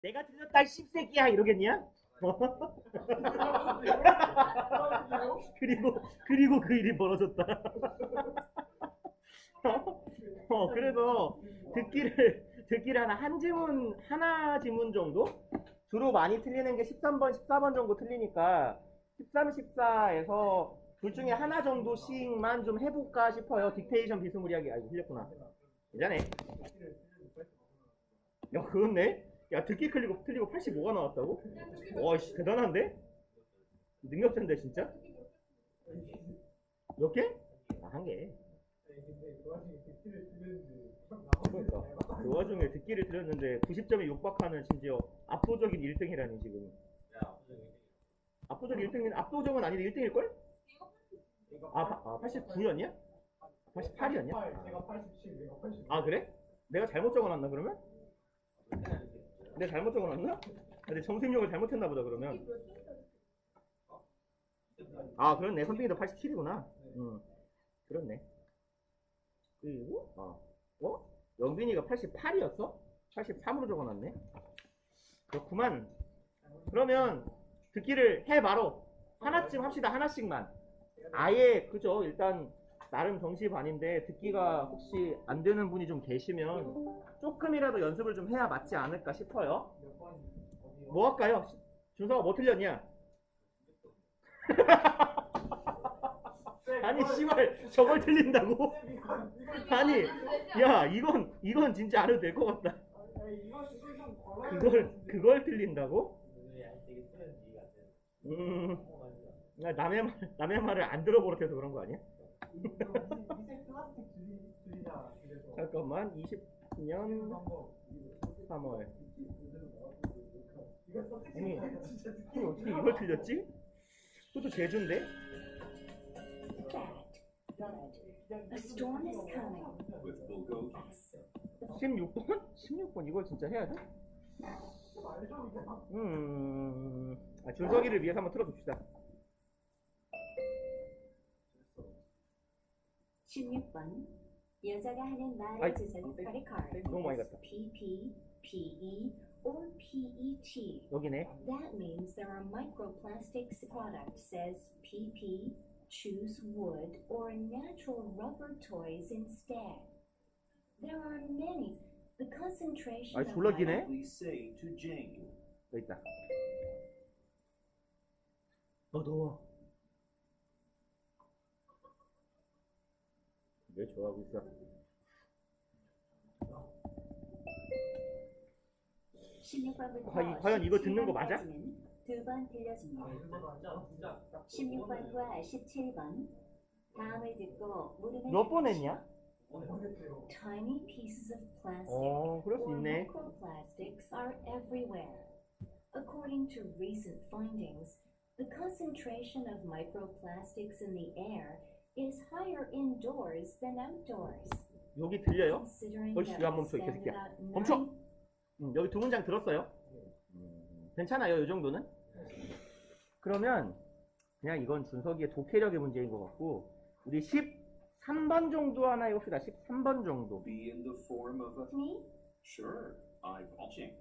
내가 틀렸다 씹새끼야 이러겠냐? 그리고 그 일이 벌어졌다. 그래서 듣기를 하나 지문 정도? 주로 많이 틀리는 게 13번, 14번 정도 틀리니까 13, 14에서 둘 중에 하나 정도씩만 좀 해볼까 싶어요. 딕테이션 비스무리하게. 아이고, 틀렸구나. 괜찮네. 야, 그렇네? 야, 듣기 틀리고 85가 나왔다고? 와, 씨, 대단한데? 능력자인데, 진짜? 몇 개? 아, 한 개. 그러니까 그 와중에 듣기를 들었는데 90점에 육박하는 심지어 압도적인 1등이라니 지금. 압도적 1등은 압도적은 아닌데 1등일걸? 89였냐? 88이었냐? 아 그래? 내가 잘못 적어놨나 그러면? 내가 잘못 적어놨나? 내 점수입력을 잘못했나 보다 그러면. 아 그렇네, 선생님도 87이구나. 그렇네. 그리고 영빈이가 88이었어? 83으로 적어놨네. 그렇구만. 그러면 듣기를 해 바로 하나쯤 합시다. 하나씩만. 아예 그죠. 일단 나름 정시반인데 듣기가 혹시 안 되는 분이 좀 계시면 조금이라도 연습을 좀 해야 맞지 않을까 싶어요. 뭐 할까요? 준서가 뭐 틀렸냐? 아니 씨발 저걸 틀린다고? 아니 야 이건 진짜 안 해도 될 것 같다. 그걸 틀린다고? 남의 말을 안 들어버릇해서 그런 거 아니야? 잠깐만 20년 3월. 아니 어떻게 이걸 틀렸지? 그것도 제주인데? A storm is coming. 16번? 16번 이걸 진짜 해야 돼? 준석이를 위해서 한번 틀어줍시다. 16번 여자가 하는 말의 주소는 credit card. 너무 많이 갔다. PP, PE, or PET. 여기네. That means there are microplastics. Product says PP. Choose wood or natural rubber toys instead. There are many. The concentration 아 졸라 기네. 여기 있다. 더워. 왜 좋아하고 있어? 과연 이거 듣는 거 맞아? 두 번 들려줍니다. 16번과 17번 다음을 듣고 물음을 몇 번 했냐? Tiny pieces of plastic 그럴 수 or 있네. microplastics are everywhere. According to recent findings, the concentration of microplastics in the air is higher indoors than outdoors. 여기 들려요? Considering 어이씨, that 야 we 멈춰 이 spend 새끼야. about 멈춰. 여기 두 문장 들었어요? 괜찮아요, 이 정도는? 그러면 그냥 이건 준석이의 독해력의 문제인 것 같고 우리 13번 정도 하나 해봅시다. 13번 정도. Be in the form of a... Me? Sure, I'm watching.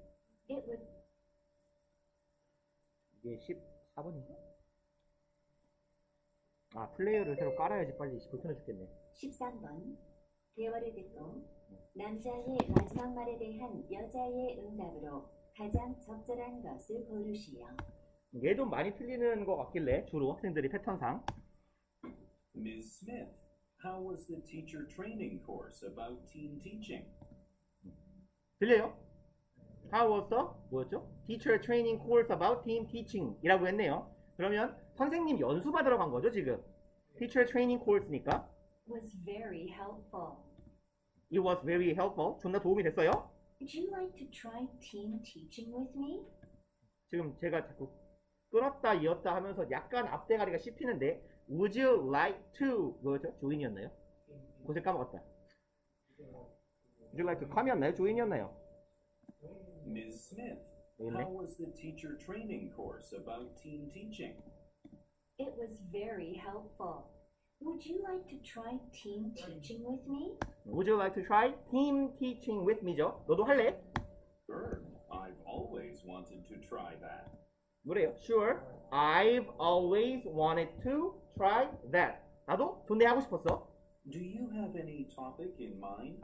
It would. 이게 14번인가? 아 플레이어를 새로 깔아야지 빨리 불편해 죽겠네. 13번 대화를 듣고 남자의 마지막 말에 대한 여자의 응답으로 가장 적절한 것을 고르시오. 얘도 많이 틀리는 것 같길래 주로 학생들이 패턴상. Ms. Smith, how was the teacher training course about teen teaching? 들려요? How was the 뭐였죠? Teacher training course about teen teaching 이라고 했네요. 그러면 선생님 연수 받으러 간 거죠 지금. Teacher training course니까 Was very helpful. It was very helpful. 존나 도움이 됐어요. Would you like to try teen teaching with me? 지금 제가 자꾸 끊었다 이었다 하면서 약간 앞대가리가 씹히는데 Would you like to 뭐였죠? 조인이었나요? 고생 까먹었다. Would you like to come이었나요? 조인이었나요? Ms. Smith, 있네. how was the teacher training course about teen teaching? It was very helpful. Would you like to try teen teaching with me? Would you like to try team teaching with me죠? 너도 할래? Sure, I've always wanted to try that. 뭐래요? Sure, I've always wanted to try that. 나도 존내 하고 싶었어. Do you have any topic in mind?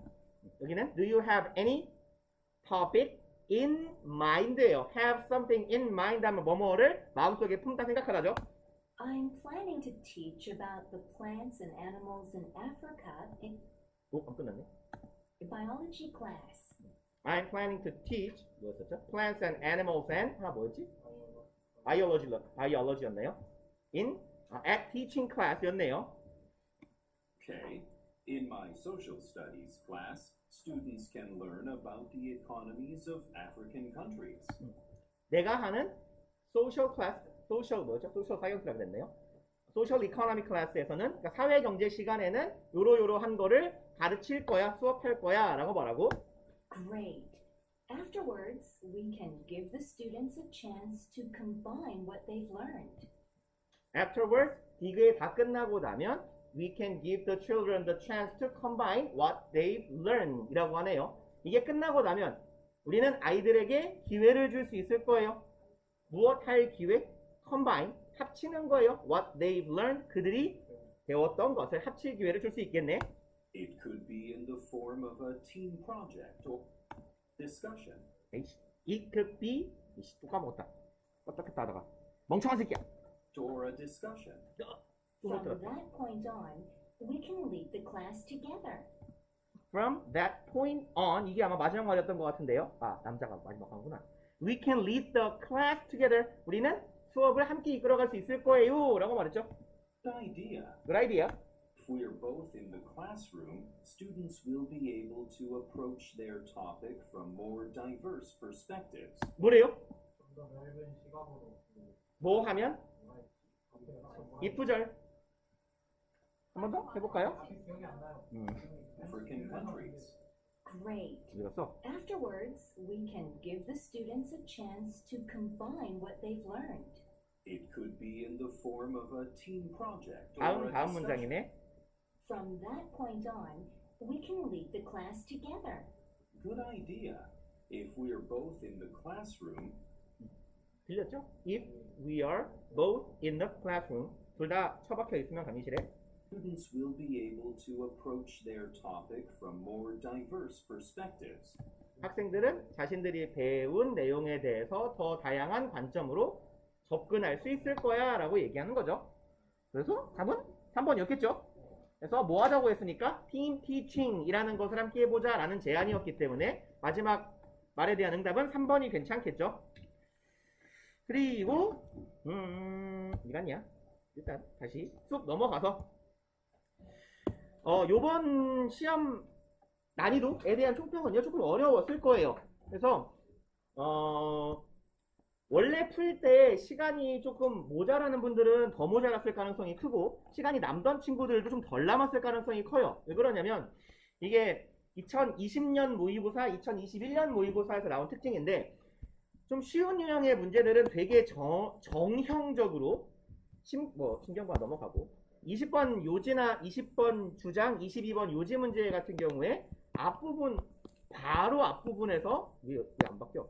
여기는 Do you have any topic in mind예요. Have something in mind 하면 뭐뭐를 마음속에 품다 생각하다죠. I'm planning to teach about the plants and animals in Africa in 안 끝났네. biology class. I'm planning to teach 뭐였었죠? Plants and animals and 하나 뭐였지? biology였나요? at teaching class였네요. Okay. In my social studies class, students can learn about the economies of African countries. 내가 하는 social class, social 뭐죠? social science라고 그랬네요. social economy class에서는 그러니까 사회 경제 시간에는 요러요러한 거를 가르칠 거야, 수업할 거야 라고 말하고 Great. Afterwards, we can give the students a chance to combine what they've learned. afterwards, 이게 다 끝나고 나면 we can give the children the chance to combine what they've learned 이라고 하네요. 이게 끝나고 나면 우리는 아이들에게 기회를 줄 수 있을 거예요. 무엇 할 기회? combine, 합치는 거예요. what they've learned, 그들이 배웠던 것을 합칠 기회를 줄 수 있겠네. It could be in the form of a team project or discussion. It could be 또 까먹었다. 어떻겠다 하다가 멍청한 새끼야. Or a discussion. From that point on, we can lead the class together. From that point on 이게 아마 마지막 말이었던 것 같은데요. 아 남자가 마지막 한구나. We can lead the class together. 우리는 수업을 함께 이끌어갈 수 있을 거예요. 라고 말했죠. Good idea. Good idea. If we are both in the classroom, students will be able to approach their topic from more diverse perspectives. 뭐래요? 뭐 하면? 이쁘절. 한 번 더 해볼까요? African countries. Great. 읽었어. Afterwards, we can give the students a chance to combine what they've learned. It could be in the form of a team project or a 다음 discussion. 문장이네. From that point on, we can lead the class together. Good idea. If we are both in the classroom, 들렸죠? If we are both in the classroom 둘 다 처박혀 있으면 강의실에 students will be able to approach their topic from more diverse perspectives. 학생들은 자신들이 배운 내용에 대해서 더 다양한 관점으로 접근할 수 있을 거야 라고 얘기하는 거죠. 그래서 답은 3번이었겠죠. 그래서 뭐 하자고 했으니까 team teaching 이라는 것을 함께 해보자 라는 제안이었기 때문에 마지막 말에 대한 응답은 3번이 괜찮겠죠. 그리고 이간이야. 일단 다시 쑥 넘어가서 요번 시험 난이도에 대한 총평은요 조금 어려웠을 거예요. 그래서 원래 풀 때 시간이 조금 모자라는 분들은 더 모자랐을 가능성이 크고 시간이 남던 친구들도 좀 덜 남았을 가능성이 커요. 왜 그러냐면 이게 2020년 모의고사, 2021년 모의고사에서 나온 특징인데 좀 쉬운 유형의 문제들은 되게 정형적으로 신경과 넘어가고 20번 요지나 20번 주장, 22번 요지 문제 같은 경우에 앞부분 바로 앞부분에서 왜 안 바뀌어?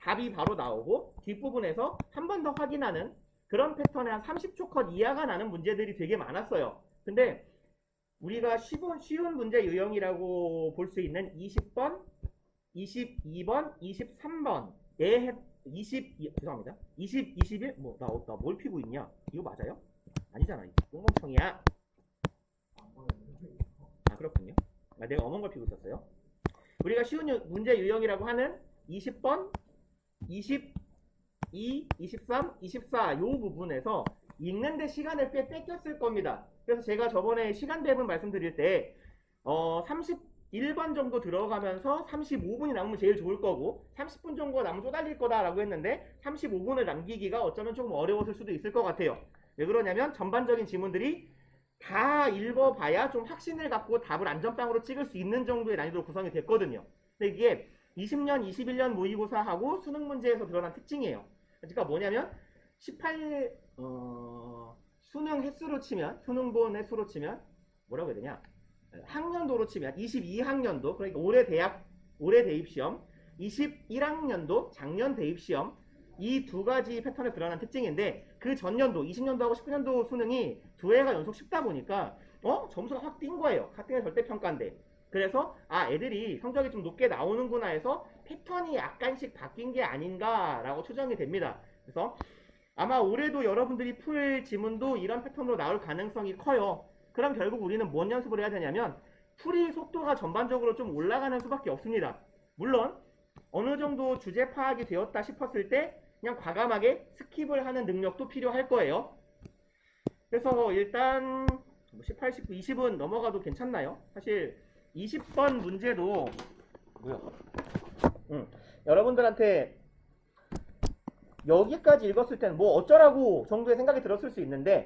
답이 바로 나오고 뒷부분에서 한 번 더 확인하는 그런 패턴의 한 30초 컷 이하가 나는 문제들이 되게 많았어요. 근데 우리가 쉬운 문제 유형이라고 볼 수 있는 20번, 22번, 23번에 21, 21, 나 뭘 피고 있냐? 이거 맞아요? 아니잖아. 똥멍청이야. 아, 그렇군요. 내가 어머니 걸 피고 있었어요. 우리가 쉬운 문제 유형이라고 하는 20번, 22, 23, 24 요 부분에서 읽는데 시간을 꽤 뺏겼을 겁니다. 그래서 제가 저번에 시간 배분 말씀드릴 때 31번 정도 들어가면서 35분이 남으면 제일 좋을 거고 30분 정도 남으면 쪼달릴 거다라고 했는데 35분을 남기기가 어쩌면 조금 어려웠을 수도 있을 것 같아요. 왜 그러냐면 전반적인 지문들이 다 읽어봐야 좀 확신을 갖고 답을 안전빵으로 찍을 수 있는 정도의 난이도로 구성이 됐거든요. 근데 이게 20년, 21년 모의고사하고 수능 문제에서 드러난 특징이에요. 그러니까 뭐냐면 수능 횟수로 치면, 수능본 횟수로 치면 뭐라고 해야 되냐? 학년도로 치면 22학년도, 그러니까 올해 대입시험, 21학년도 작년 대입시험, 이 두 가지 패턴에 드러난 특징인데 그 전년도 20년도하고 19년도 수능이 두 해가 연속 쉽다 보니까 점수가 확 뛴 거예요. 학생의 절대평가인데. 그래서 애들이 성적이 좀 높게 나오는구나 해서 패턴이 약간씩 바뀐 게 아닌가라고 추정이 됩니다. 그래서 아마 올해도 여러분들이 풀 지문도 이런 패턴으로 나올 가능성이 커요. 그럼 결국 우리는 뭔 연습을 해야 되냐면 풀이 속도가 전반적으로 좀 올라가는 수밖에 없습니다. 물론 어느 정도 주제 파악이 되었다 싶었을 때 그냥 과감하게 스킵을 하는 능력도 필요할 거예요. 그래서 일단 18, 19, 20은 넘어가도 괜찮나요? 사실 20번 문제도 여러분들한테 여기까지 읽었을 때는 뭐 어쩌라고 정도의 생각이 들었을 수 있는데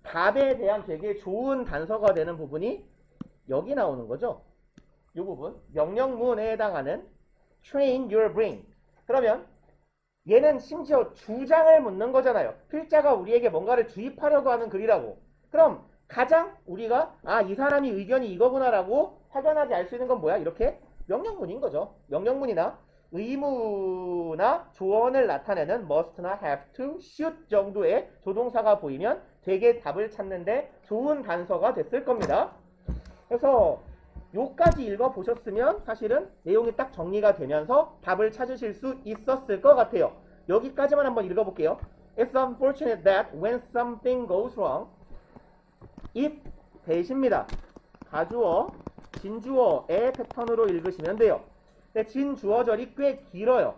답에 대한 되게 좋은 단서가 되는 부분이 여기 나오는 거죠. 이 부분 명령문에 해당하는 train your brain. 그러면 얘는 심지어 주장을 묻는 거잖아요. 필자가 우리에게 뭔가를 주입하려고 하는 글이라고. 그럼 가장 우리가 이 사람이 의견이 이거구나라고 확연하게 알 수 있는 건 뭐야? 이렇게 명령문인 거죠. 명령문이나 의무나 조언을 나타내는 must나 have to, should 정도의 조동사가 보이면 되게 답을 찾는데 좋은 단서가 됐을 겁니다. 그래서 요까지 읽어보셨으면 사실은 내용이 딱 정리가 되면서 답을 찾으실 수 있었을 것 같아요. 여기까지만 한번 읽어볼게요. It's unfortunate that when something goes wrong, it 대신입니다. 가주어, 진주어의 패턴으로 읽으시면 돼요. 근데 진주어절이 꽤 길어요.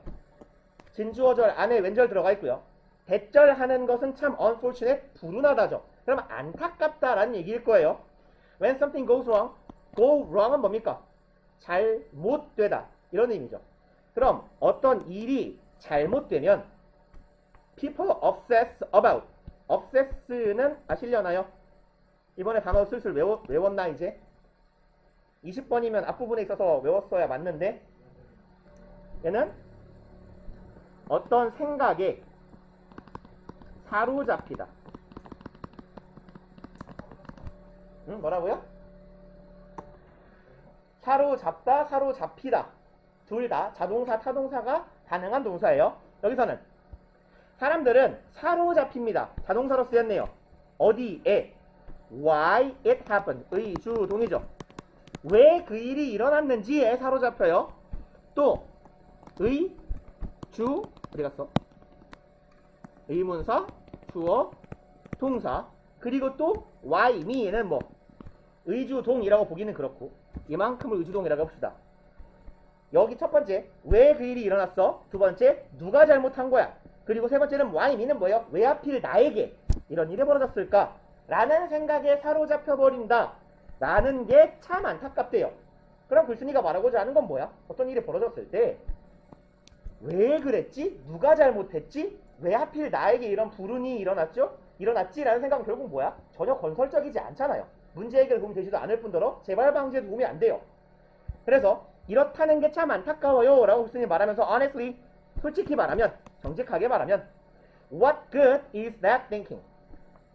진주어절 안에 왼절 들어가 있고요. 대절 하는 것은 참 unfortunate, 불운하다죠. 그러면 안타깝다라는 얘기일 거예요. When something goes wrong, go wrong은 뭡니까? 잘못되다 이런 의미죠. 그럼 어떤 일이 잘못되면 people obsess about. obsess는 아시려나요? 이번에 단어 슬슬 외웠나 이제? 20번이면 앞부분에 있어서 외웠어야 맞는데 얘는 어떤 생각에 사로잡히다. 뭐라고요? 사로잡다, 사로잡히다. 둘 다 자동사, 타동사가 가능한 동사예요. 여기서는 사람들은 사로잡힙니다. 자동사로 쓰였네요. 어디에? Why it happened. 의주동이죠. 왜 그 일이 일어났는지에 사로잡혀요. 또 의주 어디 갔어? 의문사, 주어, 동사. 그리고 또 why me는 뭐 의주동이라고 보기는 그렇고 이만큼을 의주동이라고 해봅시다. 여기 첫 번째 왜 그 일이 일어났어? 두 번째 누가 잘못한 거야? 그리고 세 번째는 why me는 뭐예요? 왜 하필 나에게 이런 일이 벌어졌을까? 라는 생각에 사로잡혀 버린다 라는 게 참 안타깝대요. 그럼 글쓴이가 말하고자 하는 건 뭐야? 어떤 일이 벌어졌을 때 왜 그랬지? 누가 잘못했지? 왜 하필 나에게 이런 불운이 일어났지? 라는 생각은 결국 뭐야? 전혀 건설적이지 않잖아요. 문제 해결 도움이 되지도 않을 뿐더러 재발 방지에 도움이 안 돼요. 그래서 이렇다는 게 참 안타까워요 라고 글쓴이 말하면서 honestly, 솔직히 말하면, 정직하게 말하면 what good is that thinking?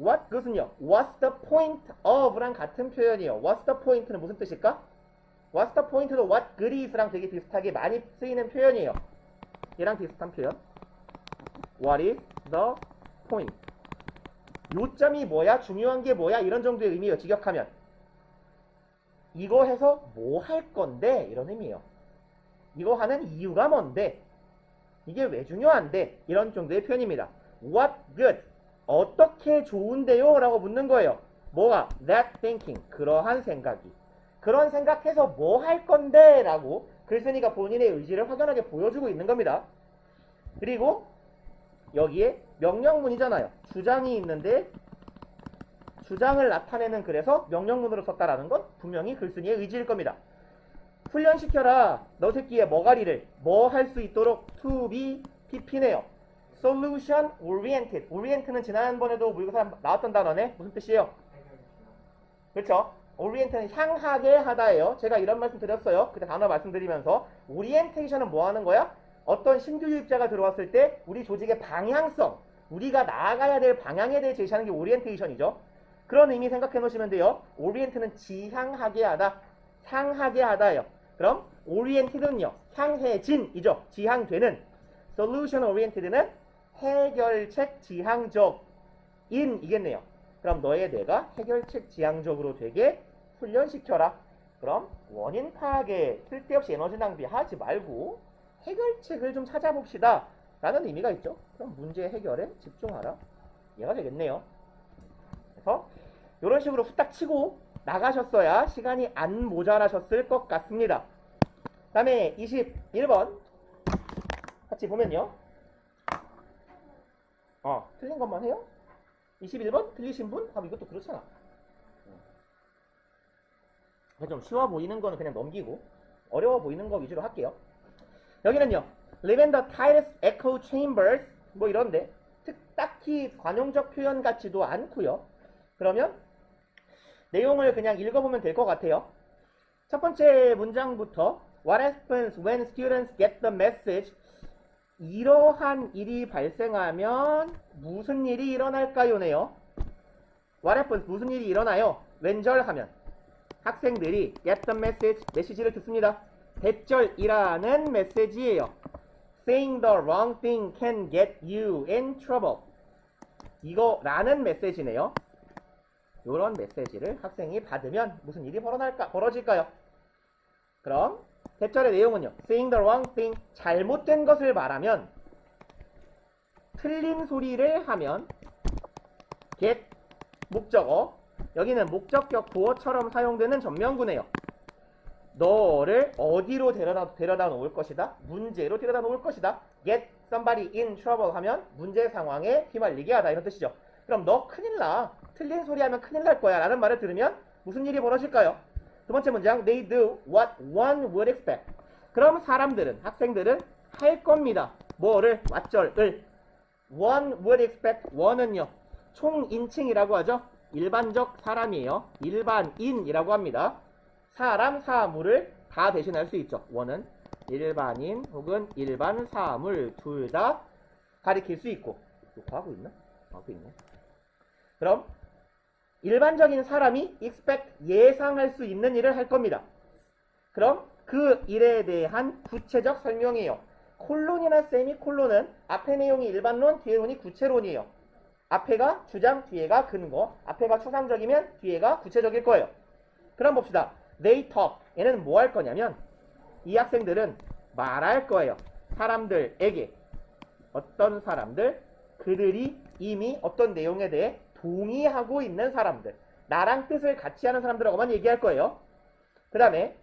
what good은요, what's the point of랑 같은 표현이에요. what's the point는 무슨 뜻일까? what's the point도 what good is랑 되게 비슷하게 많이 쓰이는 표현이에요. 얘랑 비슷한 표현. what is the point? 요점이 뭐야? 중요한 게 뭐야? 이런 정도의 의미예요. 직역하면 이거 해서 뭐 할 건데? 이런 의미예요. 이거 하는 이유가 뭔데? 이게 왜 중요한데? 이런 정도의 표현입니다. what good? 어떻게 좋은데요? 라고 묻는 거예요. 뭐가? that thinking. 그러한 생각이. 그런 생각해서 뭐 할 건데? 라고 글쓴이가 본인의 의지를 확연하게 보여주고 있는 겁니다. 그리고 여기에 명령문이잖아요. 주장이 있는데 주장을 나타내는 글에서 명령문으로 썼다라는 건 분명히 글쓴이의 의지일 겁니다. 훈련시켜라. 너 새끼의 머가리를 뭐 할 수 있도록 to be pp네요. solution oriented. orient는 지난번에도 모의고사 나왔던 단어네. 무슨 뜻이에요? 그렇죠? orient는 향하게 하다예요. 제가 이런 말씀 드렸어요. 그때 단어 말씀드리면서 orientation은 뭐 하는 거야? 어떤 신규 유입자가 들어왔을 때 우리 조직의 방향성, 우리가 나아가야 될 방향에 대해 제시하는 게 오리엔테이션이죠. 그런 의미 생각해 놓으시면 돼요. 오리엔트는 지향하게 하다, 향하게 하다예요. 그럼 오리엔티드는요, 향해진이죠. 지향되는. 솔루션 오리엔티드는 해결책 지향적인 이겠네요. 그럼 너의 뇌가 해결책 지향적으로 되게 훈련시켜라. 그럼 원인 파악에 쓸데없이 에너지 낭비하지 말고 해결책을 좀 찾아봅시다 라는 의미가 있죠. 그럼 문제 해결에 집중하라. 이해가 되겠네요. 그래서 이런 식으로 후딱 치고 나가셨어야 시간이 안 모자라셨을 것 같습니다. 그 다음에 21번 같이 보면요. 틀린 것만 해요? 21번 틀리신 분? 이것도 그렇잖아. 좀 쉬워 보이는 거는 그냥 넘기고 어려워 보이는 거 위주로 할게요. 여기는요. Live in the tightest echo chambers 뭐 이런데 딱히 관용적 표현 같지도 않고요. 그러면 내용을 그냥 읽어보면 될 것 같아요. 첫 번째 문장부터 What happens when students get the message? 이러한 일이 발생하면 무슨 일이 일어날까요?네요. What happens? 무슨 일이 일어나요? 왼절하면 학생들이 get the message, 메시지를 듣습니다. 대절이라는 메시지예요. Saying the wrong thing can get you in trouble. 이거라는 메시지네요. 이런 메시지를 학생이 받으면 무슨 일이 벌어질까요? 그럼 대절의 내용은요. Saying the wrong thing, 잘못된 것을 말하면, 틀린 소리를 하면 get, 목적어, 여기는 목적격 보어처럼 사용되는 전면구네요. 너를 어디로 데려다 놓을 것이다? 문제로 데려다 놓을 것이다. Get somebody in trouble 하면 문제 상황에 휘말리게 하다 이런 뜻이죠. 그럼 너 큰일 나. 틀린 소리 하면 큰일 날 거야 라는 말을 들으면 무슨 일이 벌어질까요? 두 번째 문장 They do what one would expect. 그럼 사람들은, 학생들은 할 겁니다. 뭐를? 왓절을. One would expect. one은요. 총인칭이라고 하죠. 일반적 사람이에요. 일반인이라고 합니다. 사람, 사물을 다 대신할 수 있죠. one은 일반인 혹은 일반 사물 둘 다 가리킬 수 있고. 녹화하고 있나? 하고 있네. 그럼 일반적인 사람이 expect, 예상할 수 있는 일을 할 겁니다. 그럼 그 일에 대한 구체적 설명이에요. 콜론이나 세미콜론은 앞에 내용이 일반론, 뒤에 내용이 구체론이에요. 앞에가 주장, 뒤에가 근거. 앞에가 추상적이면 뒤에가 구체적일 거예요. 그럼 봅시다. They talk. 얘는 뭐 할 거냐면 이 학생들은 말할 거예요. 사람들에게. 어떤 사람들? 그들이 이미 어떤 내용에 대해 동의하고 있는 사람들. 나랑 뜻을 같이 하는 사람들하고만 얘기할 거예요. 그 다음에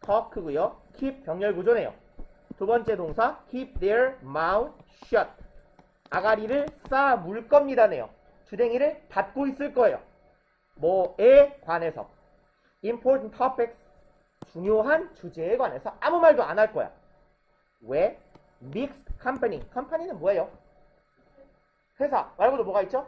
talk고요. keep 병렬 구조네요. 두 번째 동사 keep their mouth shut. 아가리를 싸물 겁니다네요. 주댕이를 닫고 있을 거예요. 뭐에 관해서? important topics. 중요한 주제에 관해서 아무 말도 안 할 거야. 왜? mixed company. company는 뭐예요? 회사 말고도 뭐가 있죠?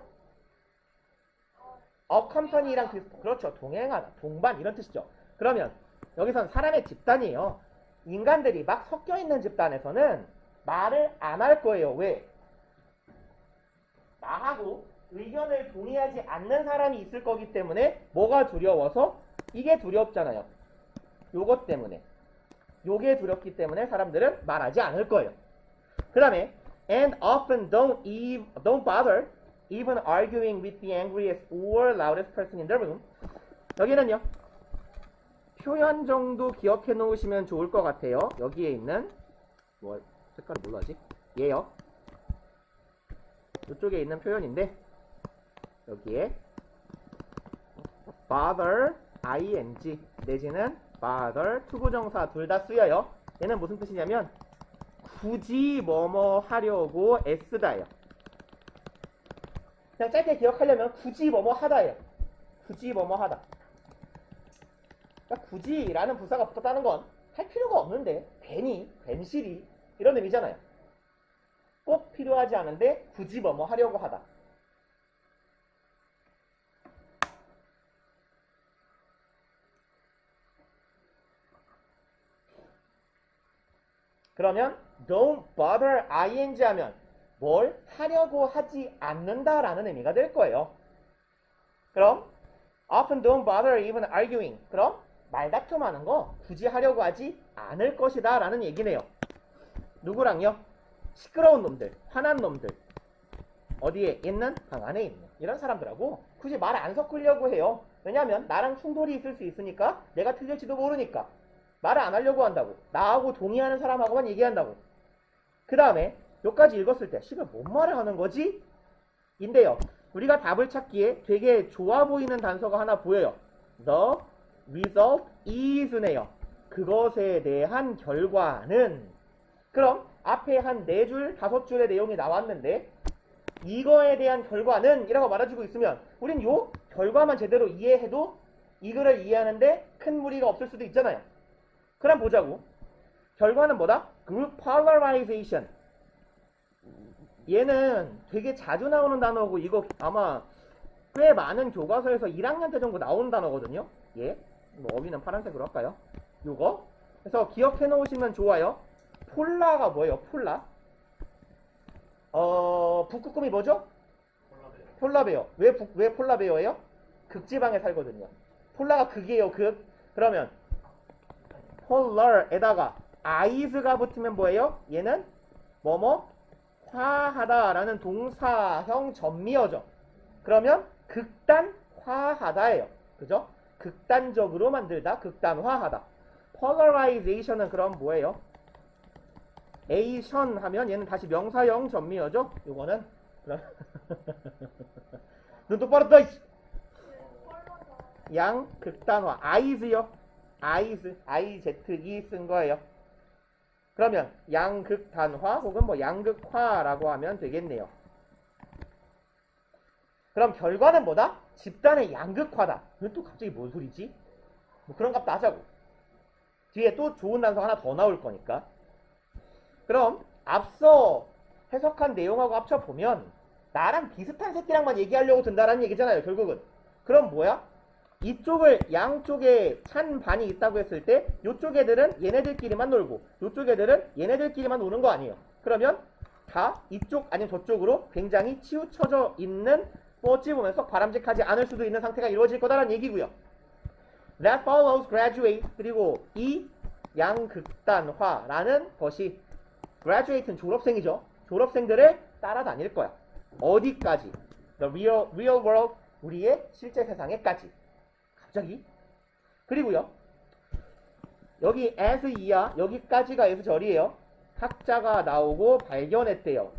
a company랑 그렇죠. 동행하다, 동반 이런 뜻이죠. 그러면 여기선 사람의 집단이에요. 인간들이 막 섞여 있는 집단에서는 말을 안 할 거예요. 왜? 나하고 의견을 동의하지 않는 사람이 있을 거기 때문에 뭐가 두려워서? 이게 두렵잖아요. 요것 때문에. 요게 두렵기 때문에 사람들은 말하지 않을 거예요. 그 다음에 and often don't bother even arguing with the angriest or loudest person in the room. 여기는요. 표현 정도 기억해 놓으시면 좋을 것 같아요. 여기에 있는 뭐 색깔을 뭘로 하지? 얘요. 이쪽에 있는 표현인데 여기에 bother ing 내지는 bother 투부정사 둘 다 쓰여요. 얘는 무슨 뜻이냐면 굳이 뭐뭐 하려고 애쓰다예요. 그냥 짧게 기억하려면 굳이 뭐뭐 하다예요. 굳이 뭐뭐 하다. 그러니까 굳이라는 부사가 붙었다는 건 할 필요가 없는데 괜히, 괜시리 이런 의미잖아요. 꼭 필요하지 않은데 굳이 뭐뭐 하려고 하다. 그러면 don't bother ing 하면 뭘 하려고 하지 않는다라는 의미가 될 거예요. 그럼 often don't bother even arguing. 그럼 말다툼하는 거 굳이 하려고 하지 않을 것이다 라는 얘기네요. 누구랑요? 시끄러운 놈들, 화난 놈들, 어디에 있는? 방 안에 있는 이런 사람들하고 굳이 말 안 섞으려고 해요. 왜냐하면 나랑 충돌이 있을 수 있으니까, 내가 틀릴지도 모르니까 말을 안 하려고 한다고. 나하고 동의하는 사람하고만 얘기한다고. 그 다음에 여기까지 읽었을 때 씨발 뭔 말을 하는 거지? 인데요, 우리가 답을 찾기에 되게 좋아 보이는 단서가 하나 보여요. The result is네요. 그것에 대한 결과는. 그럼 앞에 한 4줄, 5줄의 내용이 나왔는데 이거에 대한 결과는 이라고 말해주고 있으면 우린 요 결과만 제대로 이해해도 이 글을 이해하는데 큰 무리가 없을 수도 있잖아요. 그럼 보자고. 결과는 뭐다? Group polarization. 얘는 되게 자주 나오는 단어고 이거 아마 꽤 많은 교과서에서 1학년 때 정도 나오는 단어거든요. 예. 뭐 어휘는 파란색으로 할까요? 요거. 그래서 기억해 놓으시면 좋아요. 폴라가 뭐예요? 폴라? 북극곰이 뭐죠? 폴라베어. 왜 폴라베어예요? 극지방에 살거든요. 폴라가 극이에요, 극. 그러면 폴러에다가 아이즈가 붙으면 뭐예요? 얘는 뭐뭐 화하다라는 동사형 전미어죠. 그러면 극단화하다예요. 그죠? 극단적으로 만들다, 극단화하다. polarization은 그럼 뭐예요? 에이션 하면 얘는 다시 명사형 전미어죠. 요거는 그럼 눈 똑바로 떠. 양 극단화 아이즈요. 아이즈 IZE 쓴 거예요. 그러면 양극단화 혹은 뭐 양극화라고 하면 되겠네요. 그럼 결과는 뭐다? 집단의 양극화다. 이건 또 갑자기 뭔 소리지? 뭐 그런 값도 하자고. 뒤에 또 좋은 단서 하나 더 나올 거니까. 그럼 앞서 해석한 내용하고 합쳐보면 나랑 비슷한 새끼랑만 얘기하려고 든다라는 얘기잖아요, 결국은. 그럼 뭐야? 이쪽을 양쪽에 찬 반이 있다고 했을 때 이쪽 애들은 얘네들끼리만 놀고 이쪽 애들은 얘네들끼리만 노는 거 아니에요. 그러면 다 이쪽 아니면 저쪽으로 굉장히 치우쳐져 있는, 뭐 어찌 보면 썩 바람직하지 않을 수도 있는 상태가 이루어질 거다라는 얘기고요. That follows graduate. 그리고 이 양극단화라는 것이 graduate는 졸업생이죠. 졸업생들을 따라다닐 거야. 어디까지? The real world. 우리의 실제 세상에까지. 갑자기? 그리고요. 여기 as 이하 여기까지가 as 절이에요. 학자가 나오고 발견했대요.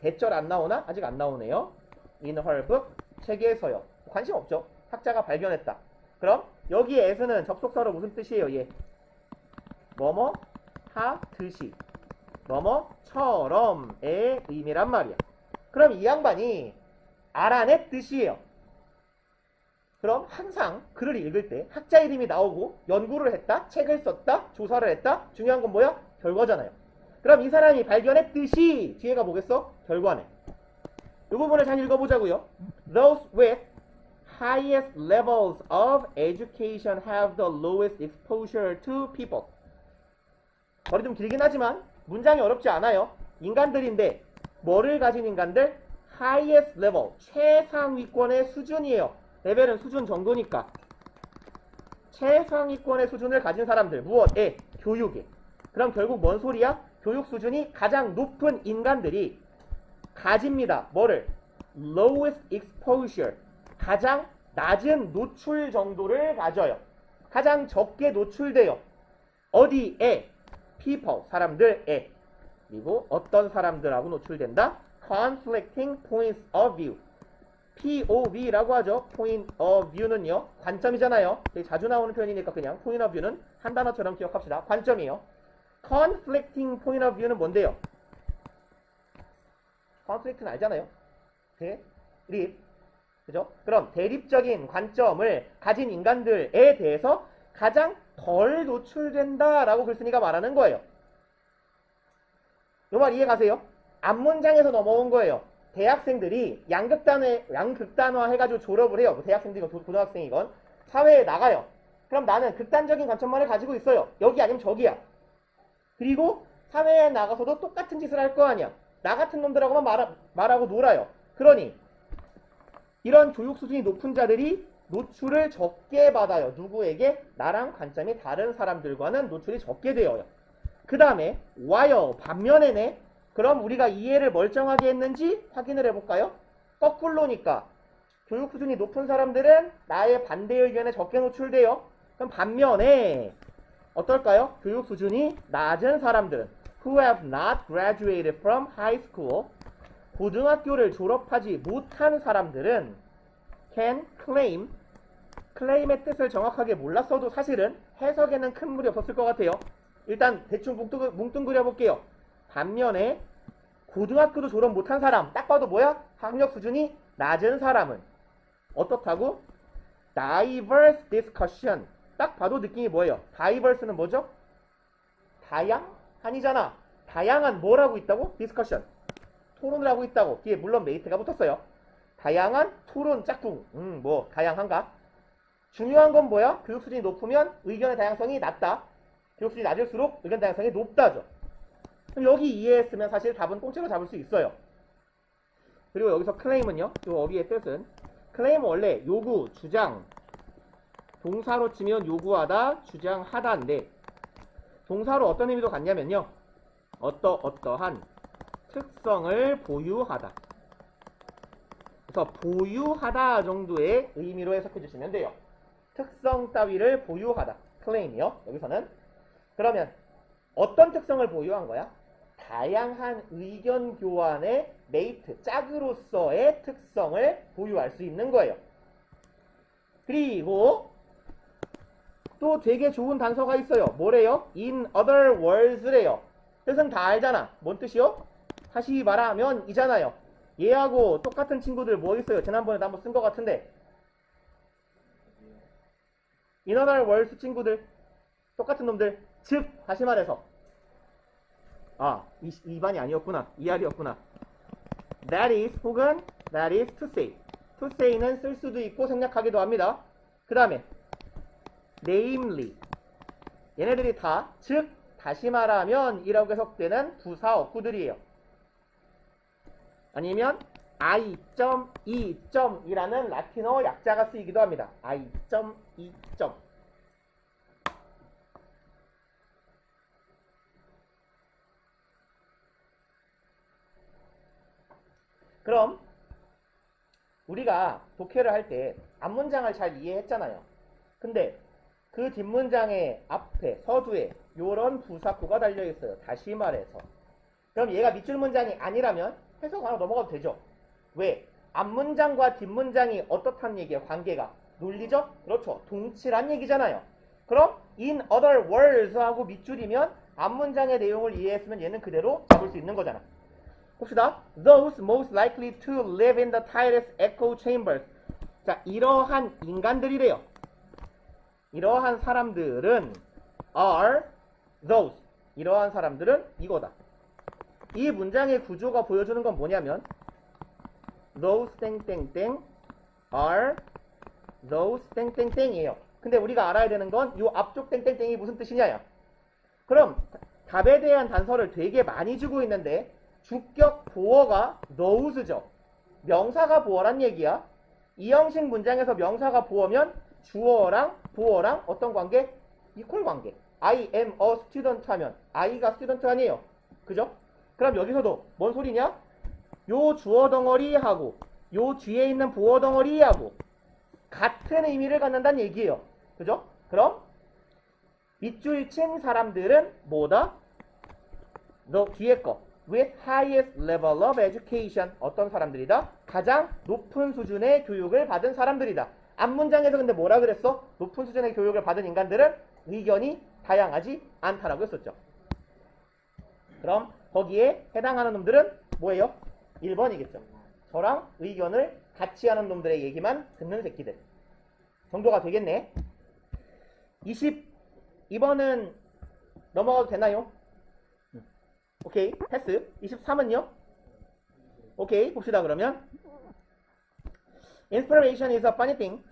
대절 안 나오나? 아직 안 나오네요. In her book. 책에서요. 관심 없죠. 학자가 발견했다. 그럼 여기 as는 접속사로 무슨 뜻이에요? 얘. 뭐뭐 하듯이 뭐뭐처럼의 의미란 말이야. 그럼 이 양반이 알아냈듯이에요. 그럼 항상 글을 읽을 때 학자 이름이 나오고 연구를 했다, 책을 썼다, 조사를 했다. 중요한 건 뭐야? 결과잖아요. 그럼 이 사람이 발견했듯이 뒤에가 뭐겠어? 결과네. 이 부분을 잘 읽어보자고요. Those with highest levels of education have the lowest exposure to people. 머리 좀 길긴 하지만 문장이 어렵지 않아요. 인간들인데 뭐를 가진 인간들? highest level, 최상위권의 수준이에요. 레벨은 수준 정도니까. 최상위권의 수준을 가진 사람들. 무엇에? 교육에. 그럼 결국 뭔 소리야? 교육 수준이 가장 높은 인간들이 가집니다. 뭐를? lowest exposure. 가장 낮은 노출 정도를 가져요. 가장 적게 노출돼요. 어디에? people, 사람들에. 그리고 어떤 사람들하고 노출된다? conflicting points of view. POV라고 하죠. point of view는요. 관점이잖아요. 되게 자주 나오는 표현이니까 그냥 point of view는 한 단어처럼 기억합시다. 관점이에요. conflicting point of view는 뭔데요? conflict는 알잖아요. 대립. 그죠? 그럼 대립적인 관점을 가진 인간들에 대해서 가장 덜 노출된다라고 글쓴이가 말하는 거예요. 이 말 이해 가세요? 앞문장에서 넘어온 거예요. 대학생들이 양극단화 해가지고 졸업을 해요. 뭐 대학생들이건 고등학생이건 사회에 나가요. 그럼 나는 극단적인 관점만을 가지고 있어요. 여기 아니면 저기야. 그리고 사회에 나가서도 똑같은 짓을 할 거 아니야. 나 같은 놈들하고만 말하고 놀아요. 그러니 이런 교육 수준이 높은 자들이 노출을 적게 받아요. 누구에게? 나랑 관점이 다른 사람들과는 노출이 적게 되어요. 그 다음에 while 반면에네 그럼 우리가 이해를 멀쩡하게 했는지 확인을 해볼까요? 거꾸로니까 교육 수준이 높은 사람들은 나의 반대 의견에 적게 노출돼요. 그럼 반면에 어떨까요? 교육 수준이 낮은 사람들은 who have not graduated from high school, 고등학교를 졸업하지 못한 사람들은 can claim, claim의 뜻을 정확하게 몰랐어도 사실은 해석에는 큰 무리 없었을 것 같아요. 일단 대충 뭉뚱그려 볼게요. 반면에 고등학교도 졸업 못한 사람, 딱 봐도 뭐야? 학력 수준이 낮은 사람은 어떻다고? diverse discussion. 딱 봐도 느낌이 뭐예요? diverse는 뭐죠? 다양한이잖아. 다양한 뭘 하고 있다고? discussion. 토론을 하고 있다고. 뒤에 물론 메이트가 붙었어요. 다양한 토론 짝꿍. 뭐 다양한가? 중요한 건 뭐야? 교육 수준이 높으면 의견의 다양성이 낮다. 교육 수준이 낮을수록 의견 다양성이 높다죠. 그럼 여기 이해했으면 사실 답은 통째로 잡을 수 있어요. 그리고 여기서 claim은요. 이 어휘의 뜻은 claim 원래 요구, 주장, 동사로 치면 요구하다, 주장하다인데 동사로 어떤 의미도 갖냐면요. 어떠한 특성을 보유하다. 그래서 보유하다 정도의 의미로 해석해 주시면 돼요. 특성 따위를 보유하다. claim이요. 여기서는. 그러면 어떤 특성을 보유한 거야? 다양한 의견 교환의 메이트, 짝으로서의 특성을 보유할 수 있는 거예요. 그리고 또 되게 좋은 단서가 있어요. 뭐래요? in other words래요. 뜻은 다 알잖아. 뭔 뜻이요? 다시 말하면 이잖아요. 얘하고 똑같은 친구들 뭐 있어요? 지난번에도 한번 쓴 것 같은데. in other words 친구들. 똑같은 놈들. 즉, 다시 말해서. 아, 2반이 아니었구나. 2R이었구나. that is 혹은 that is to say. to say는 쓸 수도 있고 생략하기도 합니다. 그 다음에 namely. 얘네들이 다, 즉, 다시 말하면 이라고 해석되는 부사 어구들이에요. 아니면 I.E.이라는 라틴어 약자가 쓰이기도 합니다. I.E. 그럼 우리가 독해를 할 때 앞문장을 잘 이해했잖아요. 근데 그 뒷문장의 앞에 서두에 요런 부사구가 달려있어요. 다시 말해서. 그럼 얘가 밑줄 문장이 아니라면 해석 하나 넘어가도 되죠. 왜? 앞문장과 뒷문장이 어떻단 얘기예요? 관계가. 논리적? 그렇죠. 동치란 얘기잖아요. 그럼 in other words 하고 밑줄이면 앞문장의 내용을 이해했으면 얘는 그대로 잡을 수 있는 거잖아. 봅시다. Those most likely to live in the tightest echo chambers. 자, 이러한 인간들이래요. 이러한 사람들은 are those. 이러한 사람들은 이거다. 이 문장의 구조가 보여주는 건 뭐냐면 those 땡땡땡 are those 땡땡땡이에요. 근데 우리가 알아야 되는 건 이 앞쪽 땡땡땡이 무슨 뜻이냐야. 그럼 답에 대한 단서를 되게 많이 주고 있는데 주격 보어가 those죠. 명사가 보어란 얘기야. 이 형식 문장에서 명사가 보어면 주어랑 보어랑 어떤 관계? 이퀄 관계. I am a student 하면 I가 student 아니에요. 그죠? 그럼 여기서도 뭔 소리냐? 요 주어 덩어리하고 요 뒤에 있는 보어 덩어리하고 같은 의미를 갖는다는 얘기예요. 그죠? 그럼 밑줄 친 사람들은 뭐다? 너 뒤에 거. with highest level of education. 어떤 사람들이다? 가장 높은 수준의 교육을 받은 사람들이다. 앞문장에서 근데 뭐라 그랬어? 높은 수준의 교육을 받은 인간들은 의견이 다양하지 않다라고 했었죠. 그럼 거기에 해당하는 놈들은 뭐예요? 1번이겠죠. 저랑 의견을 같이 하는 놈들의 얘기만 듣는 새끼들 정도가 되겠네. 22번은 넘어가도 되나요? 오케이, 패스. 23은요? 오케이, 봅시다 그러면. Inspiration is a funny thing.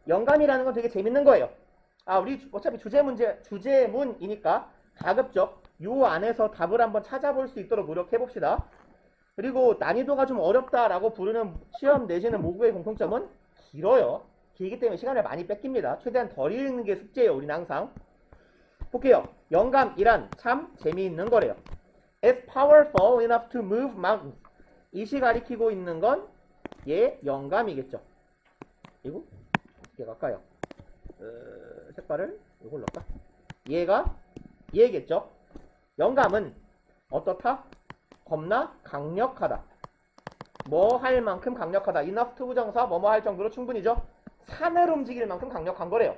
영감이라는 건 되게 재밌는 거예요. 아, 우리 어차피 주제문이니까 가급적 요 안에서 답을 한번 찾아볼 수 있도록 노력해봅시다. 그리고 난이도가 좀 어렵다라고 부르는 시험 내지는 모국의 공통점은 길어요. 길기 때문에 시간을 많이 뺏깁니다. 최대한 덜 읽는 게 숙제예요. 우리는 항상. 볼게요. 영감이란 참 재미있는 거래요. is powerful enough to move mountains. 이시 가리키고 있는 건 얘 영감이겠죠. 그리고 어떻게 갈까요? 색깔을 이걸로 할까? 얘가 얘겠죠. 영감은 어떻다? 겁나 강력하다. 뭐 할 만큼 강력하다. enough to 부정사 뭐뭐 할 정도로 충분히죠. 산을 움직일 만큼 강력한 거래요.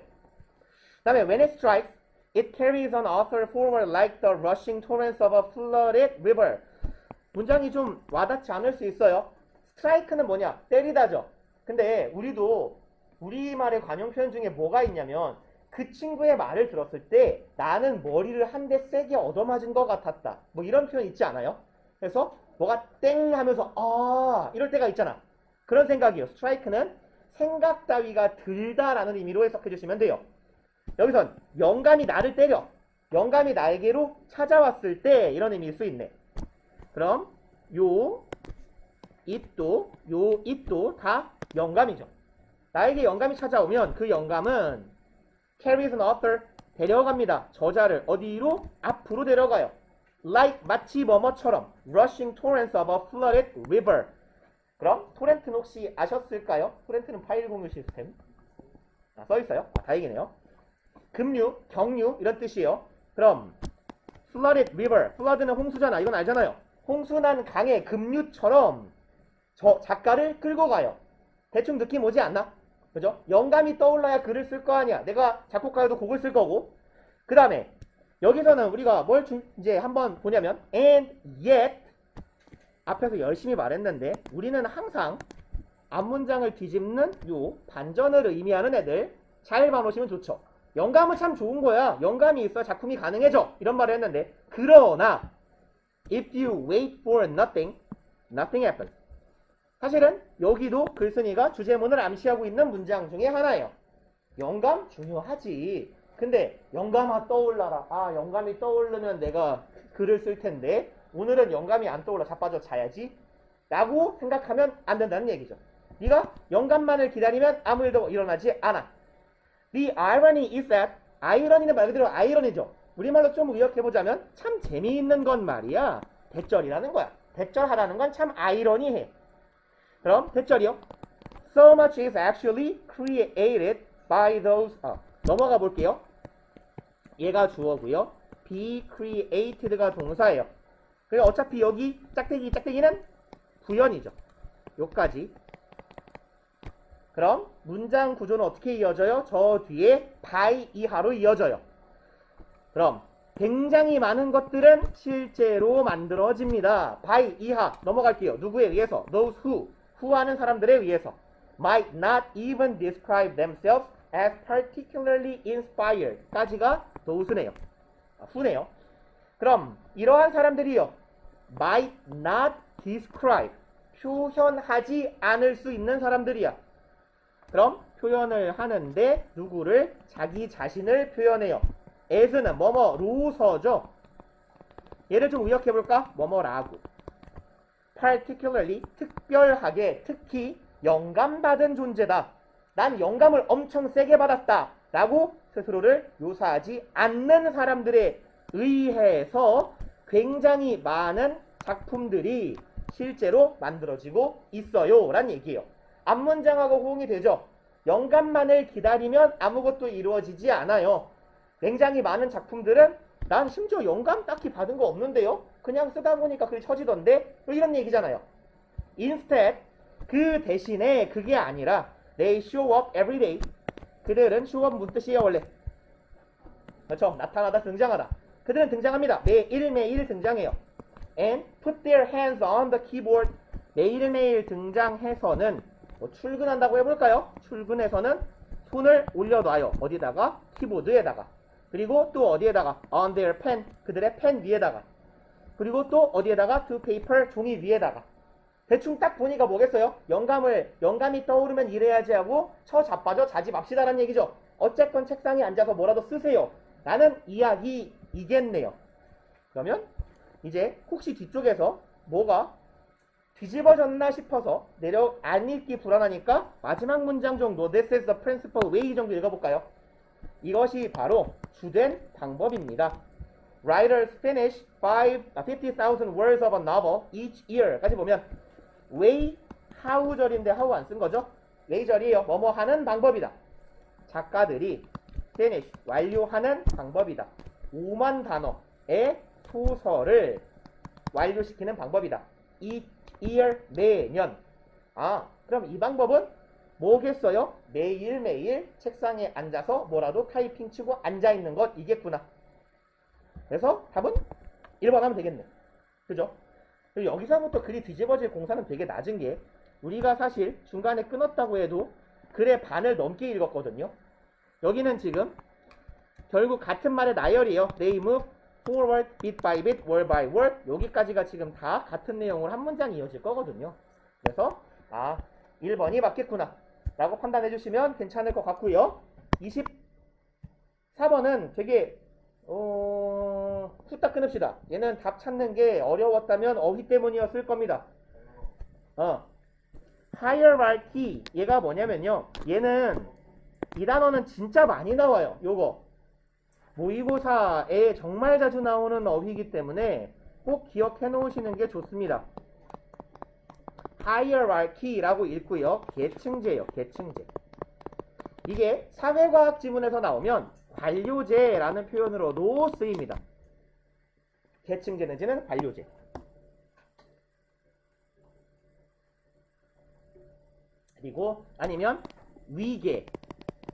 그 다음에 when it strikes, it carries an author forward like the rushing torrents of a flooded river. 문장이 좀 와닿지 않을 수 있어요. 스트라이크는 뭐냐? 때리다죠. 근데 우리도 우리말의 관용 표현 중에 뭐가 있냐면 그 친구의 말을 들었을 때 나는 머리를 한 대 세게 얻어맞은 것 같았다. 뭐 이런 표현 있지 않아요? 그래서 뭐가 땡 하면서 아 이럴 때가 있잖아. 그런 생각이에요. 스트라이크는 생각 따위가 들다라는 의미로 해석해 주시면 돼요. 여기선 영감이 나를 때려. 영감이 날개로 찾아왔을 때 이런 의미일 수 있네. 그럼 요 it도 다 영감이죠. 나에게 영감이 찾아오면 그 영감은 carries an author 데려갑니다. 저자를 어디로? 앞으로 데려가요. like 마치 뭐뭐처럼 rushing torrents of a flooded river. 그럼 토렌트는 혹시 아셨을까요? 토렌트는 파일 공유 시스템. 써있어요? 다행이네요. 급류, 경류 이런 뜻이에요. 그럼 flooded river, flood는 홍수잖아. 이건 알잖아요. 홍수난 강의 급류처럼 저 작가를 끌고 가요. 대충 느낌 오지 않나? 그죠? 영감이 떠올라야 글을 쓸 거 아니야. 내가 작곡가여도 곡을 쓸 거고. 그 다음에 여기서는 우리가 뭘 이제 한번 보냐면 and yet 앞에서 열심히 말했는데 우리는 항상 앞문장을 뒤집는 요 반전을 의미하는 애들 잘 봐놓으시면 좋죠. 영감은 참 좋은 거야. 영감이 있어야 작품이 가능해져. 이런 말을 했는데 그러나 if you wait for nothing, nothing happens. 사실은 여기도 글쓴이가 주제문을 암시하고 있는 문장 중에 하나예요. 영감 중요하지. 근데 영감아 떠올라라. 아 영감이 떠오르면 내가 글을 쓸 텐데 오늘은 영감이 안 떠올라. 자빠져 자야지. 라고 생각하면 안 된다는 얘기죠. 네가 영감만을 기다리면 아무 일도 일어나지 않아. The irony is that 아이러니는 말 그대로 아이러니죠. 우리말로 좀 의역해보자면 참 재미있는 건 말이야. 대절이라는 거야. 대절하라는 건 참 아이러니해. 그럼 대절이요. So much is actually created by those 넘어가 볼게요. 얘가 주어고요. be created가 동사예요. 그리고 어차피 여기 짝대기는 부연이죠. 요까지. 그럼 문장 구조는 어떻게 이어져요? 저 뒤에 by 이하로 이어져요. 그럼 굉장히 많은 것들은 실제로 만들어집니다. by 이하 넘어갈게요. 누구에 의해서? those who 하는 사람들에 의해서 might not even describe themselves as particularly inspired 까지가 those네요. who네요. 그럼 이러한 사람들이요 might not describe 표현하지 않을 수 있는 사람들이야. 그럼 표현을 하는데 누구를? 자기 자신을 표현해요. as는 뭐뭐로서죠. 얘를 좀 의역해볼까? 뭐뭐라고. particularly 특별하게 특히 영감받은 존재다. 난 영감을 엄청 세게 받았다. 라고 스스로를 묘사하지 않는 사람들에 의해서 굉장히 많은 작품들이 실제로 만들어지고 있어요. 란 얘기예요. 앞문장하고 호응이 되죠. 영감만을 기다리면 아무것도 이루어지지 않아요. 굉장히 많은 작품들은 난 심지어 영감 딱히 받은 거 없는데요. 그냥 쓰다 보니까 그게 쳐지던데 이런 얘기잖아요. Instead 그 대신에 그게 아니라 they show up every day. 그들은 show up 무슨 뜻이에요 원래? 그렇죠. 나타나다 등장하다. 그들은 등장합니다. 매일매일 등장해요. And put their hands on the keyboard. 매일매일 등장해서는 뭐 출근한다고 해볼까요? 출근해서는 손을 올려놔요. 어디다가? 키보드에다가. 그리고 또 어디에다가? on their pen. 그들의 펜 위에다가. 그리고 또 어디에다가? to paper. 종이 위에다가. 대충 딱 보니까 뭐겠어요? 영감이 떠오르면 이래야지 하고 자빠져 자지 맙시다라는 얘기죠. 어쨌건 책상에 앉아서 뭐라도 쓰세요. 라는 이야기이겠네요. 그러면 이제 혹시 뒤쪽에서 뭐가 뒤집어졌나 싶어서 안 읽기 불안하니까 마지막 문장 정도 This is the principal way 정도 읽어볼까요? 이것이 바로 주된 방법입니다. writers finish 50,000 words of a novel each year까지 보면 way how절인데 how 안 쓴 거죠? way절이에요. 뭐뭐 하는 방법이다. 작가들이 finish 완료하는 방법이다. 5만 단어의 소설을 완료시키는 방법이다. each year 매년. 아, 그럼 이 방법은 뭐겠어요? 매일매일 책상에 앉아서 뭐라도 타이핑 치고 앉아있는 것 이겠구나. 그래서 답은 1번 하면 되겠네. 그죠? 그리고 여기서부터 글이 뒤집어질 공사는 되게 낮은 게 우리가 사실 중간에 끊었다고 해도 글의 반을 넘게 읽었거든요. 여기는 지금 결국 같은 말의 나열이에요. They move forward bit by bit, word by word. 여기까지가 지금 다 같은 내용으로 한 문장이 이어질 거거든요. 그래서 1번이 맞겠구나 라고 판단해 주시면 괜찮을 것 같고요. 24번은 되게 후딱 끊읍시다. 얘는 답 찾는 게 어려웠다면 어휘 때문이었을 겁니다. hierarchy 얘가 뭐냐면요. 얘는 이 단어는 진짜 많이 나와요. 요거 모의고사에 정말 자주 나오는 어휘이기 때문에 꼭 기억해 놓으시는 게 좋습니다. hierarchy라고 읽고요. 계층제예요. 계층제. 이게 사회과학 지문에서 나오면 관료제라는 표현으로도 쓰입니다. 계층제 내지는 관료제. 그리고 아니면 위계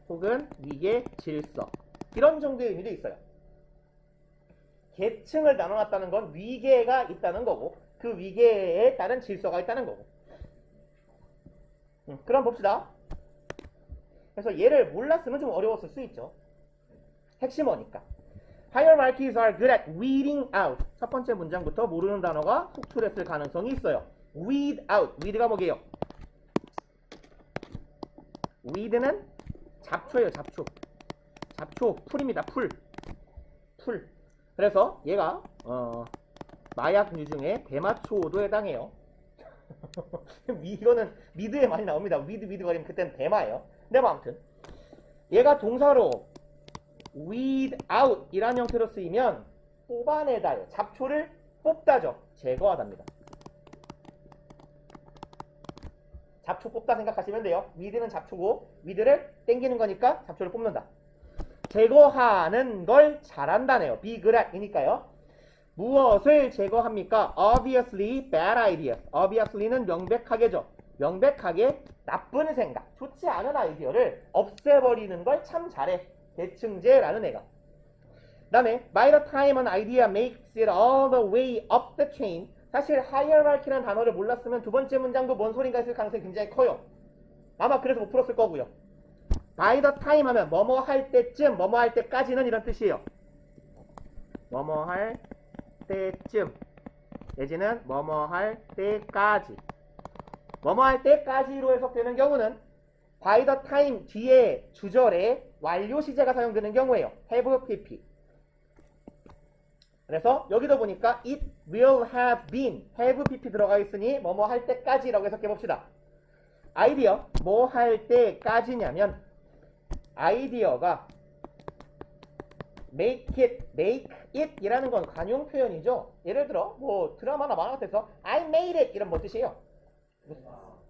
혹은 위계 질서 이런 정도의 의미도 있어요. 계층을 나눠놨다는 건 위계가 있다는 거고 그 위계에 따른 질서가 있다는 거고. 그럼 봅시다. 그래서 얘를 몰랐으면 좀 어려웠을 수 있죠. 핵심어니까. Hierarchies are good at weeding out. 첫 번째 문장부터 모르는 단어가 속출했을 가능성이 있어요. weed out. weed가 뭐게요? weed는 잡초예요. 잡초. 잡초. 풀입니다. 풀. 풀. 그래서 얘가 마약류 중에 대마초도 해당해요. 이거는 미드에 많이 나옵니다. 위드 거리면 그때는 대마예요. 근데 뭐 아무튼 얘가 동사로 weed out 이란 형태로 쓰이면 뽑아내다요. 잡초를 뽑다죠. 제거하답니다. 잡초 뽑다 생각하시면 돼요. weed는 잡초고 weed를 땡기는 거니까 잡초를 뽑는다. 제거하는 걸 잘한다네요. be good at 이니까요. 무엇을 제거합니까? Obviously bad ideas. Obviously는 명백하게죠. 명백하게 나쁜 생각, 좋지 않은 아이디어를 없애버리는 걸 참 잘해. 계층제라는 애가. 그 다음에 by the time an idea makes it all the way up the chain. 사실 hierarchy라는 단어를 몰랐으면 두 번째 문장도 뭔 소린가 했을 가능성이 굉장히 커요. 아마 그래서 못 풀었을 거고요. by the time 하면 뭐뭐 할 때쯤, 뭐뭐 할 때까지는 이런 뜻이에요. 뭐뭐 할 때쯤 내지는 뭐뭐 할 때까지. 뭐뭐 할 때까지로 해석되는 경우는 by the time 뒤에 주절에 완료 시제가 사용되는 경우에요. have pp. 그래서 여기도 보니까 it will have been have pp 들어가 있으니 뭐뭐 할 때까지라고 해석해 봅시다. 아이디어 뭐 할 때까지냐면 아이디어가 make it 이라는 건 관용 표현이죠. 예를 들어 뭐 드라마나 만화 같아서 I made it 이런 뭐 뜻이에요?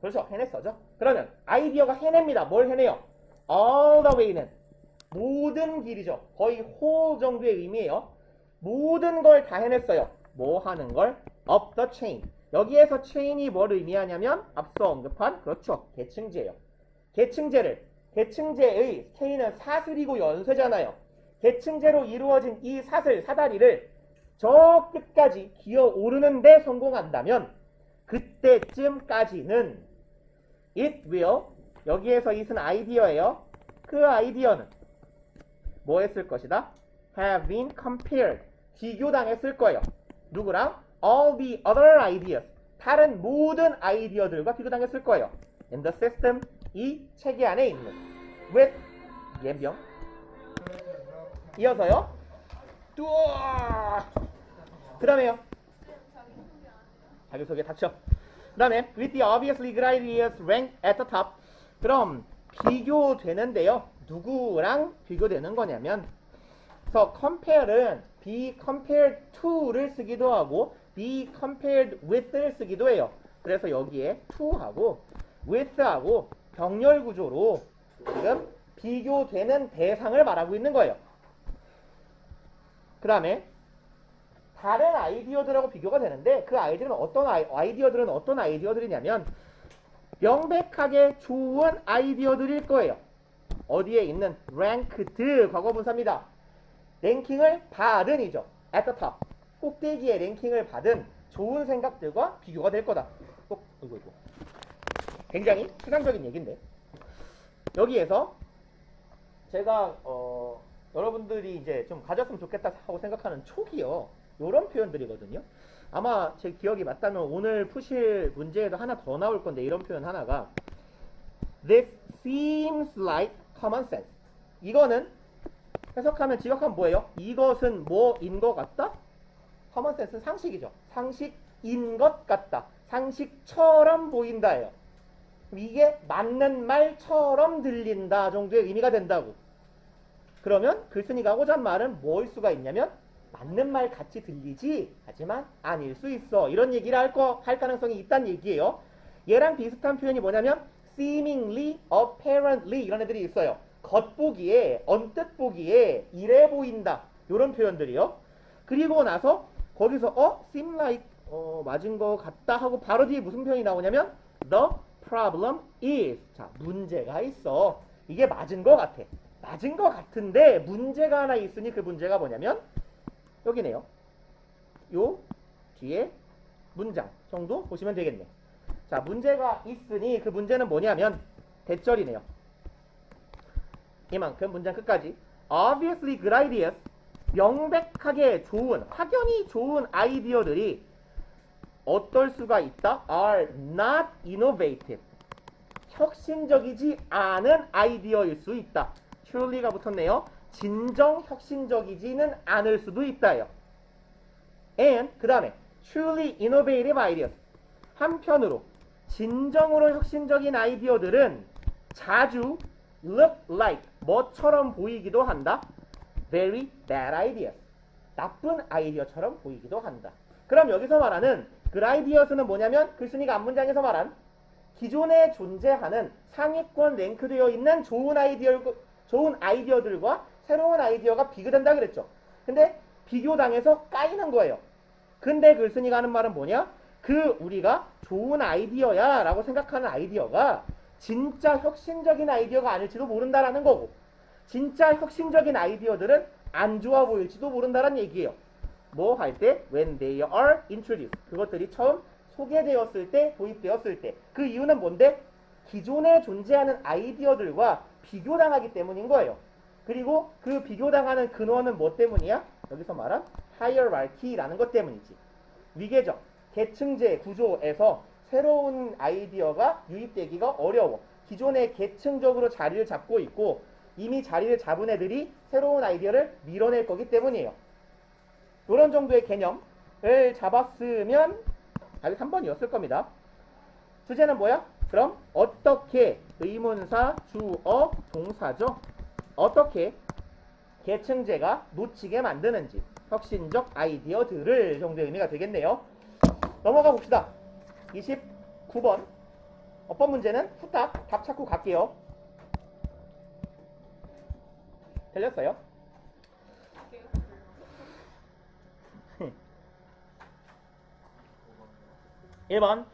그렇죠. 해냈어죠. 그러면 아이디어가 해냅니다. 뭘 해내요? all the way는 모든 길이죠. 거의 whole 정도의 의미예요. 모든 걸 다 해냈어요. 뭐 하는 걸? up the chain. 여기에서 chain이 뭘 의미하냐면 앞서 언급한 그렇죠. 계층제예요. 계층제의 chain은 사슬이고 연쇄잖아요. 계층제로 이루어진 이 사다리를 저 끝까지 기어 오르는데 성공한다면 그때쯤까지는 it will 여기에서 it은 아이디어예요. 그 아이디어는 뭐 했을 것이다? have been compared 비교당했을 거예요. 누구랑? all the other ideas 다른 모든 아이디어들과 비교당했을 거예요. in the system 이 체계 안에 있는 with 예병 이어서요. 그 다음에요. 자기소개 닥쳐. 그 다음에 with the obviously good ideas ranked at the top. 그럼 비교되는데요. 누구랑 비교되는 거냐면 그래서 compare은 be compared to를 쓰기도 하고 be compared with를 쓰기도 해요. 그래서 여기에 to하고 with하고 병렬 구조로 지금 비교되는 대상을 말하고 있는 거예요. 그 다음에 다른 아이디어들하고 비교가 되는데 그 아이디어들은 어떤 아이디어들이냐면 명백하게 좋은 아이디어들일 거예요. 어디에 있는 ranked 과거분사입니다. 랭킹을 받은 이죠. at the top. 꼭대기에 랭킹을 받은 좋은 생각들과 비교가 될 거다. 이거. 굉장히 추상적인 얘기인데 여기에서 제가 여러분들이 이제 좀 가졌으면 좋겠다 하고 생각하는 촉이요. 요런 표현들이거든요. 아마 제 기억이 맞다면 오늘 푸실 문제에도 하나 더 나올 건데 이런 표현 하나가 This seems like common sense. 이거는 해석하면 직역하면 뭐예요? 이것은 뭐인 것 같다? common sense는 상식이죠. 상식인 것 같다. 상식처럼 보인다예요. 이게 맞는 말처럼 들린다 정도의 의미가 된다고. 그러면 글쓴이가 하고자 한 말은 뭐일 수가 있냐면 맞는 말 같이 들리지 하지만 아닐 수 있어. 이런 얘기를 할 가능성이 있다는 얘기예요. 얘랑 비슷한 표현이 뭐냐면 seemingly, apparently 이런 애들이 있어요. 겉보기에, 언뜻 보기에 이래 보인다. 이런 표현들이요. 그리고 나서 거기서 seem like 맞은 것 같다 하고 바로 뒤에 무슨 표현이 나오냐면 the problem is. 자, 문제가 있어. 이게 맞은 것 같아. 맞은 것 같은데 문제가 하나 있으니 그 문제가 뭐냐면 여기네요. 요 뒤에 문장 정도 보시면 되겠네. 자, 문제가 있으니 그 문제는 뭐냐면 대절이네요. 이만큼 문장 끝까지 obviously good ideas 명백하게 좋은, 확연히 좋은 아이디어들이 어떨 수가 있다? are not innovative 혁신적이지 않은 아이디어일 수 있다. truly가 붙었네요. 진정 혁신적이지는 않을 수도 있다요. and 그 다음에 truly innovative ideas 한편으로 진정으로 혁신적인 아이디어들은 자주 look like 뭐처럼 보이기도 한다. very bad ideas 나쁜 아이디어처럼 보이기도 한다. 그럼 여기서 말하는 good ideas는 뭐냐면 글쓴이가 앞문장에서 말한 기존에 존재하는 상위권 랭크되어 있는 좋은 아이디어들과 새로운 아이디어가 비교된다 그랬죠. 근데 비교당해서 까이는 거예요. 근데 글쓴이가 하는 말은 뭐냐? 그 우리가 좋은 아이디어야 라고 생각하는 아이디어가 진짜 혁신적인 아이디어가 아닐지도 모른다라는 거고 진짜 혁신적인 아이디어들은 안 좋아 보일지도 모른다라는 얘기예요. 뭐 할 때? When they are introduced. 그것들이 처음 소개되었을 때, 도입되었을 때. 그 이유는 뭔데? 기존에 존재하는 아이디어들과 비교당하기 때문인 거예요. 그리고 그 비교당하는 근원은 뭐 때문이야? 여기서 말한 hierarchy라는 것 때문이지. 위계적, 계층제 구조에서 새로운 아이디어가 유입되기가 어려워. 기존에 계층적으로 자리를 잡고 있고 이미 자리를 잡은 애들이 새로운 아이디어를 밀어낼 거기 때문이에요. 이런 정도의 개념을 잡았으면 답이 3번이었을 겁니다. 주제는 뭐야? 그럼 어떻게 의문사, 주어, 동사죠. 어떻게 계층제가 놓치게 만드는지 혁신적 아이디어들을 정도의 의미가 되겠네요. 넘어가 봅시다. 29번 어법 문제는 후딱 답 찾고 갈게요. 들렸어요? 1번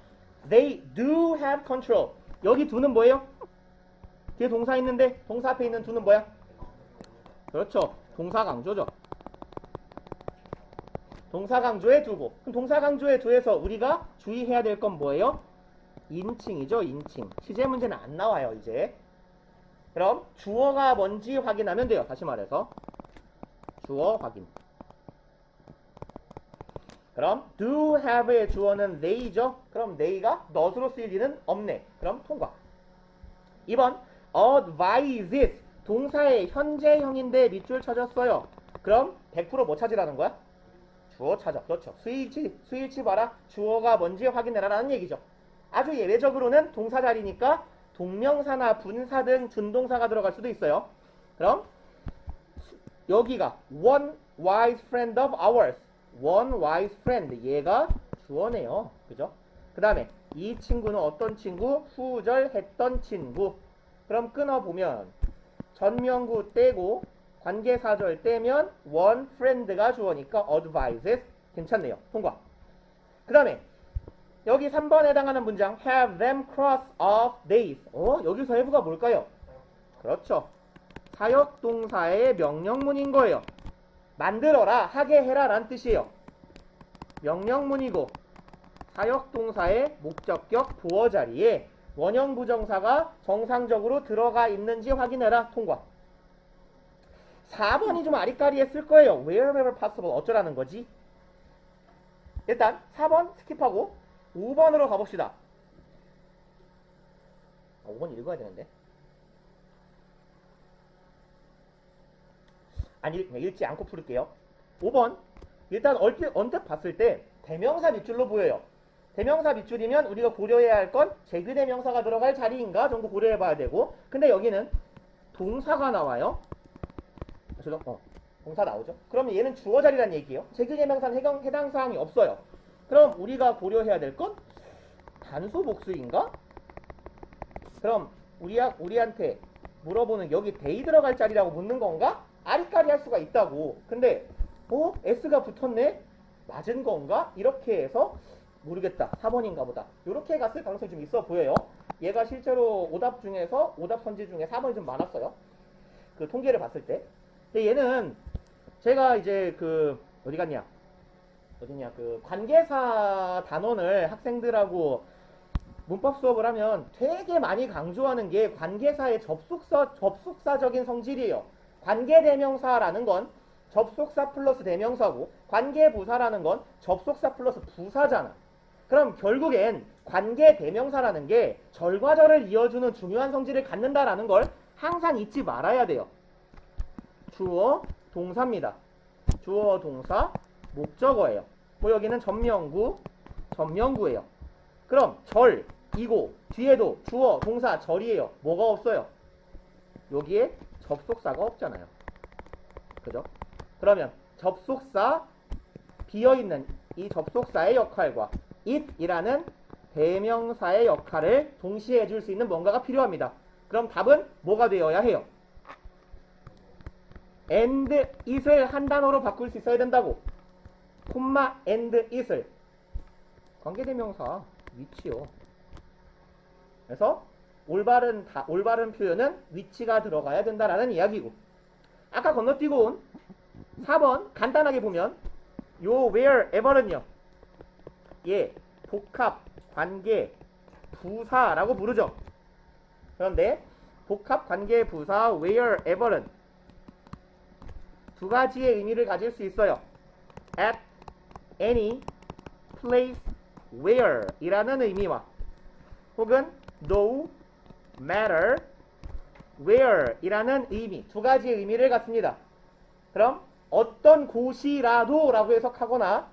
They do have control. 여기 do는 뭐예요? 뒤에 동사 있는데 동사 앞에 있는 do는 뭐야? 그렇죠. 동사 강조죠. 동사 강조에 do고 그럼 동사 강조에 do에서 우리가 주의해야 될 건 뭐예요? 인칭이죠. 인칭. 시제 문제는 안 나와요. 이제 그럼 주어가 뭔지 확인하면 돼요. 다시 말해서 주어 확인. 그럼 do have의 주어는 they죠. 그럼 they가 not으로 쓰일 리는 없네. 그럼 통과. 2번 advises 동사의 현재형인데 밑줄 쳐졌어요. 그럼 100% 뭐 찾으라는 거야? 주어 찾아. 그렇죠. 수일치 봐라. 주어가 뭔지 확인해라 라는 얘기죠. 아주 예외적으로는 동사 자리니까 동명사나 분사 등 준동사가 들어갈 수도 있어요. 그럼 여기가 wise friend of ours. one wise friend. 얘가 주어네요. 그죠? 그 다음에 이 친구는 어떤 친구? 후절했던 친구. 그럼 끊어보면 전명구 떼고 관계사절 떼면 one friend가 주어니까 advises. 괜찮네요. 통과. 그 다음에 여기 3번에 해당하는 문장 have them cross off days. 여기서 have가 뭘까요? 그렇죠. 사역동사의 명령문인 거예요. 만들어라, 하게 해라 라는 뜻이에요. 명령문이고 사역동사의 목적격 보어 자리에 원형 부정사가 정상적으로 들어가 있는지 확인해라. 통과. 4번이 좀 아리까리했을 거예요. wherever possible 어쩌라는 거지? 일단 4번 스킵하고 5번으로 가봅시다. 5번 읽어야 되는데. 아니, 읽지 않고 풀을게요. 5번. 일단 언뜻 봤을 때 대명사 밑줄로 보여요. 대명사 밑줄이면 우리가 고려해야 할 건 제규대명사가 들어갈 자리인가 정도 고려해봐야 되고, 근데 여기는 동사가 나와요. 동사 나오죠. 그러면 얘는 주어 자리란 얘기예요. 제규대명사는 해당 사항이 없어요. 그럼 우리가 고려해야 될 건 단수 복수인가? 그럼 우리한테 물어보는 여기 데이 들어갈 자리라고 묻는 건가? 아리까리 할 수가 있다고. 근데 S가 붙었네? 맞은 건가? 이렇게 해서 모르겠다. 4번인가 보다. 이렇게 갔을 가능성이 좀 있어 보여요. 얘가 실제로 오답 선지 중에 4번이 좀 많았어요. 그 통계를 봤을 때. 근데 얘는 제가 이제 어디냐 그 관계사 단원을 학생들하고 문법 수업을 하면 되게 많이 강조하는 게 관계사의 접속사적인 성질이에요. 관계대명사라는 건 접속사 플러스 대명사고 관계부사라는 건 접속사 플러스 부사잖아. 그럼 결국엔 관계대명사라는 게 절과절을 이어주는 중요한 성질을 갖는다라는 걸 항상 잊지 말아야 돼요. 주어, 동사입니다. 주어, 동사, 목적어예요. 여기는 전명구예요. 그럼 절이고 뒤에도 주어, 동사, 절이에요. 뭐가 없어요? 여기에 접속사가 없잖아요. 그죠? 그러면 접속사 비어있는 이 접속사의 역할과 it이라는 대명사의 역할을 동시에 해줄 수 있는 뭔가가 필요합니다. 그럼 답은 뭐가 되어야 해요? and it을 한 단어로 바꿀 수 있어야 된다고. 콤마 and it을 관계대명사 위치요. 그래서 올바른 표현은 위치가 들어가야 된다라는 이야기고, 아까 건너뛰고 온 4번 간단하게 보면 요 wherever는요, 복합 관계 부사라고 부르죠. 그런데 복합 관계 부사 wherever는 두 가지의 의미를 가질 수 있어요. at any place where 이라는 의미와 혹은 no matter where 이라는 의미, 두 가지의 의미를 갖습니다. 그럼 어떤 곳이라도 라고 해석하거나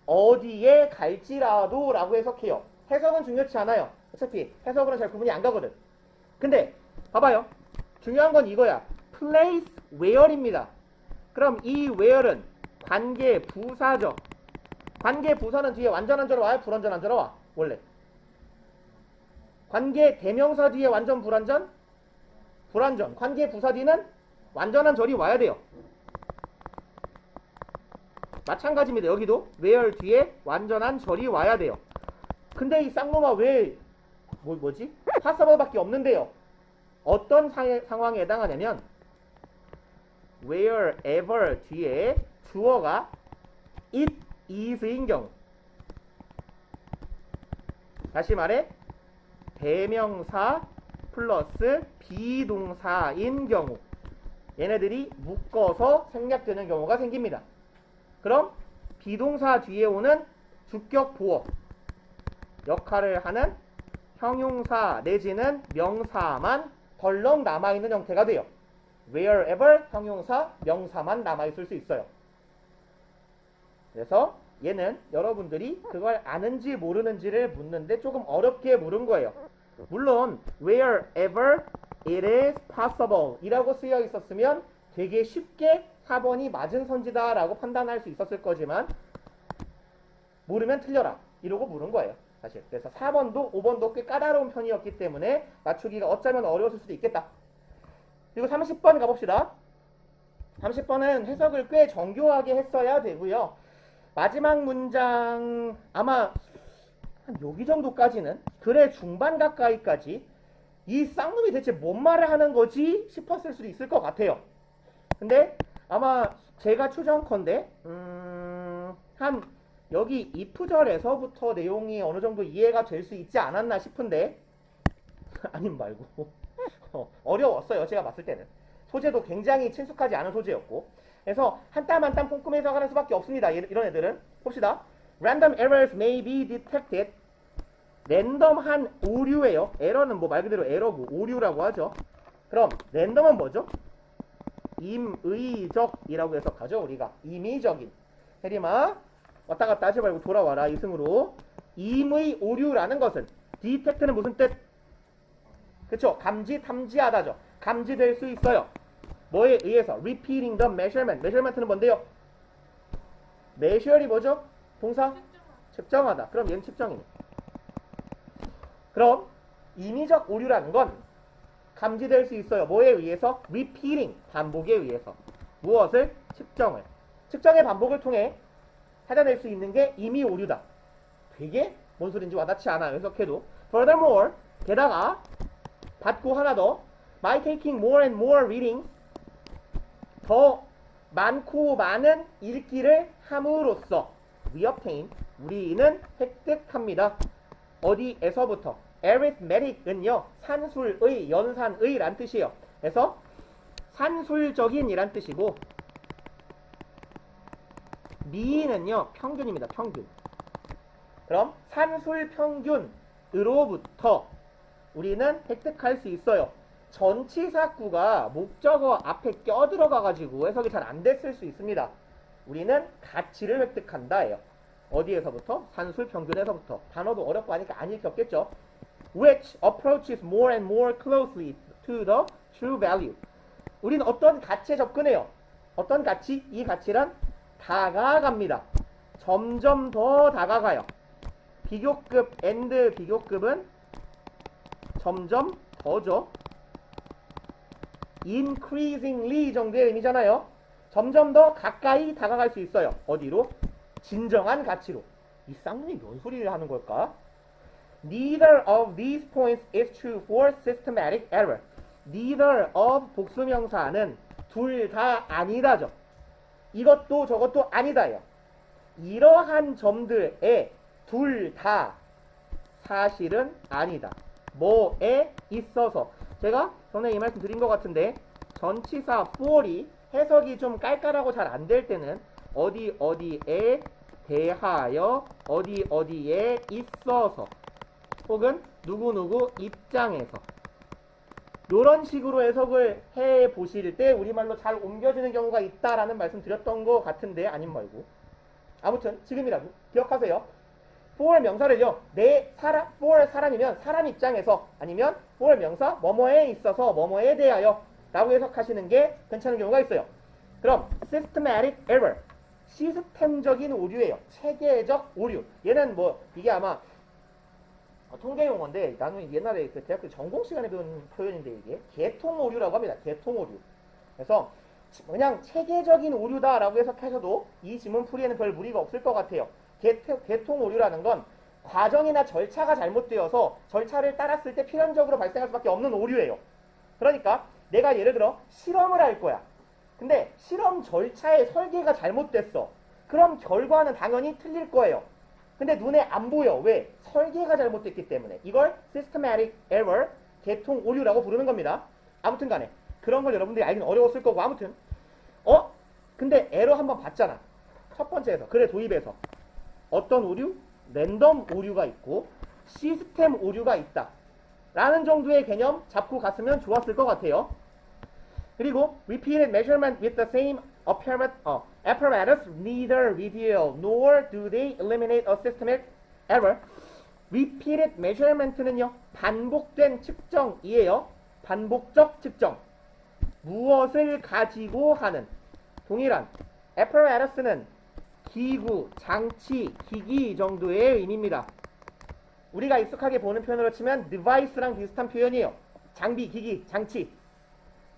어디에 갈지라도 라고 해석해요. 해석은 중요치 않아요. 어차피 해석으로는 잘 구분이 안 가거든. 근데 봐봐요. 중요한 건 이거야. place where입니다. 그럼 이 where는 관계 부사죠. 관계 부사는 뒤에 완전한 절로 와요? 불완전한 절로 와? 원래 관계 대명사 뒤에 완전 불완전? 불완전. 관계 부사 뒤는 완전한 절이 와야 돼요. 마찬가지입니다. 여기도 where 뒤에 완전한 절이 와야 돼요. 근데 이 쌍놈아 왜 뭐지? passable밖에 없는데요. 어떤 상황에 해당하냐면 wherever 뒤에 주어가 it is인 경우, 다시 말해 대명사 플러스 비동사인 경우, 얘네들이 묶어서 생략되는 경우가 생깁니다. 그럼 비동사 뒤에 오는 주격 보어 역할을 하는 형용사 내지는 명사만 덜렁 남아있는 형태가 돼요. wherever 형용사 명사만 남아있을 수 있어요. 그래서 얘는 여러분들이 그걸 아는지 모르는지를 묻는데 조금 어렵게 물은 거예요. 물론 wherever it is possible 이라고 쓰여 있었으면 되게 쉽게 4번이 맞은 선지다 라고 판단할 수 있었을 거지만 모르면 틀려라 이러고 물은 거예요 사실. 그래서 4번도 5번도 꽤 까다로운 편이었기 때문에 맞추기가 어쩌면 어려웠을 수도 있겠다. 그리고 30번 가봅시다. 30번은 해석을 꽤 정교하게 했어야 되고요. 마지막 문장 아마 한 여기 정도까지는 글의 중반 가까이까지 이 쌍놈이 대체 뭔 말을 하는 거지 싶었을 수도 있을 것 같아요. 근데 아마 제가 추정컨대 한 여기 이 구절에서부터 내용이 어느 정도 이해가 될 수 있지 않았나 싶은데 아님 말고 어려웠어요. 제가 봤을 때는 소재도 굉장히 친숙하지 않은 소재였고 그래서 한 땀 한 땀 꼼꼼히 해석하는 수밖에 없습니다. 이런 애들은 봅시다. Random errors may be detected. 랜덤한 오류예요. 에러는 뭐 말 그대로 에러고 오류라고 하죠. 그럼 랜덤은 뭐죠? 임의적이라고 해석하죠. 우리가 임의적인. 혜림아 왔다 갔다 하지 말고 돌아와라. 이승으로. 임의 오류라는 것은 detect는 무슨 뜻? 그쵸? 감지, 탐지하다죠. 감지될 수 있어요. 뭐에 의해서? repeating the measurement. measurement는 뭔데요? measure이 뭐죠? 동사? 측정하다. 그럼 얘는 측정이네. 그럼 임의적 오류라는 건 감지될 수 있어요. 뭐에 의해서? repeating. 반복에 의해서. 무엇을? 측정을. 측정의 반복을 통해 찾아낼 수 있는 게 임의 오류다. 되게 뭔 소린지 와닿지 않아요. 해석해도. Furthermore, 게다가 받고 하나 더 by taking more and more readings 더 많고 많은 읽기를 함으로써 we obtain 우리는 획득합니다. 어디에서부터? arithmetic은요 산술의 연산의 란 뜻이에요. 그래서 산술적인 이란 뜻이고 미는요 평균입니다. 평균. 그럼 산술 평균으로부터 우리는 획득할 수 있어요. 전치사구가 목적어 앞에 껴들어가가지고 해석이 잘 안 됐을 수 있습니다. 우리는 가치를 획득한다예요. 어디에서부터? 산술 평균에서부터. 단어도 어렵고 하니까 안 읽혔겠죠. Which approaches more and more closely to the true value. 우리는 어떤 가치에 접근해요? 어떤 가치? 이 가치란 다가갑니다. 점점 더 다가가요. 비교급 and 비교급은 점점 더죠. increasingly 정도의 의미잖아요. 점점 더 가까이 다가갈 수 있어요. 어디로? 진정한 가치로. 이 쌍놈이 뭔 소리를 하는 걸까? Neither of these points is true for systematic error. Neither of 복수명사는 둘 다 아니다죠. 이것도 저것도 아니다요. 이러한 점들에 둘 다 사실은 아니다. 뭐에 있어서. 제가 전에 이 말씀 드린 것 같은데 전치사 for이 해석이 좀 깔깔하고 잘 안 될 때는 어디 어디에 대하여 어디 어디에 있어서 혹은 누구누구 입장에서 이런 식으로 해석을 해 보실 때 우리말로 잘 옮겨지는 경우가 있다라는 말씀 드렸던 것 같은데 아님 말고 아무튼 지금이라도 기억하세요. for 명사를요 for 사람이면 사람 입장에서 아니면 for 명사 뭐뭐에 있어서 뭐뭐에 대하여 라고 해석하시는 게 괜찮은 경우가 있어요. 그럼 systematic error 시스템적인 오류예요. 체계적 오류. 얘는 뭐 이게 아마 통계 용어인데 나는 옛날에 그 대학교 전공 시간에 배운 표현인데 이게 계통 오류라고 합니다. 계통 오류. 그래서 그냥 체계적인 오류다라고 해석하셔도 이 지문 풀이에는 별 무리가 없을 것 같아요. 계통 오류라는 건 과정이나 절차가 잘못되어서 절차를 따랐을 때 필연적으로 발생할 수밖에 없는 오류예요. 그러니까 내가 예를 들어 실험을 할 거야. 근데 실험 절차의 설계가 잘못됐어. 그럼 결과는 당연히 틀릴 거예요. 근데 눈에 안 보여. 왜? 설계가 잘못됐기 때문에. 이걸 systematic error, 계통 오류라고 부르는 겁니다. 아무튼 간에 그런 걸 여러분들이 알기는 어려웠을 거고 아무튼 근데 에러 한번 봤잖아. 첫 번째에서. 그래 도입에서. 어떤 오류? 랜덤 오류가 있고 시스템 오류가 있다. 라는 정도의 개념 잡고 갔으면 좋았을 것 같아요. 그리고 repeated measurement with the same apparatus neither reveal nor do they eliminate a systematic error. repeated measurement는요 반복된 측정이에요. 반복적 측정. 무엇을 가지고 하는 동일한. apparatus는 기구, 장치, 기기 정도의 의미입니다. 우리가 익숙하게 보는 표현으로 치면 device랑 비슷한 표현이에요. 장비, 기기, 장치.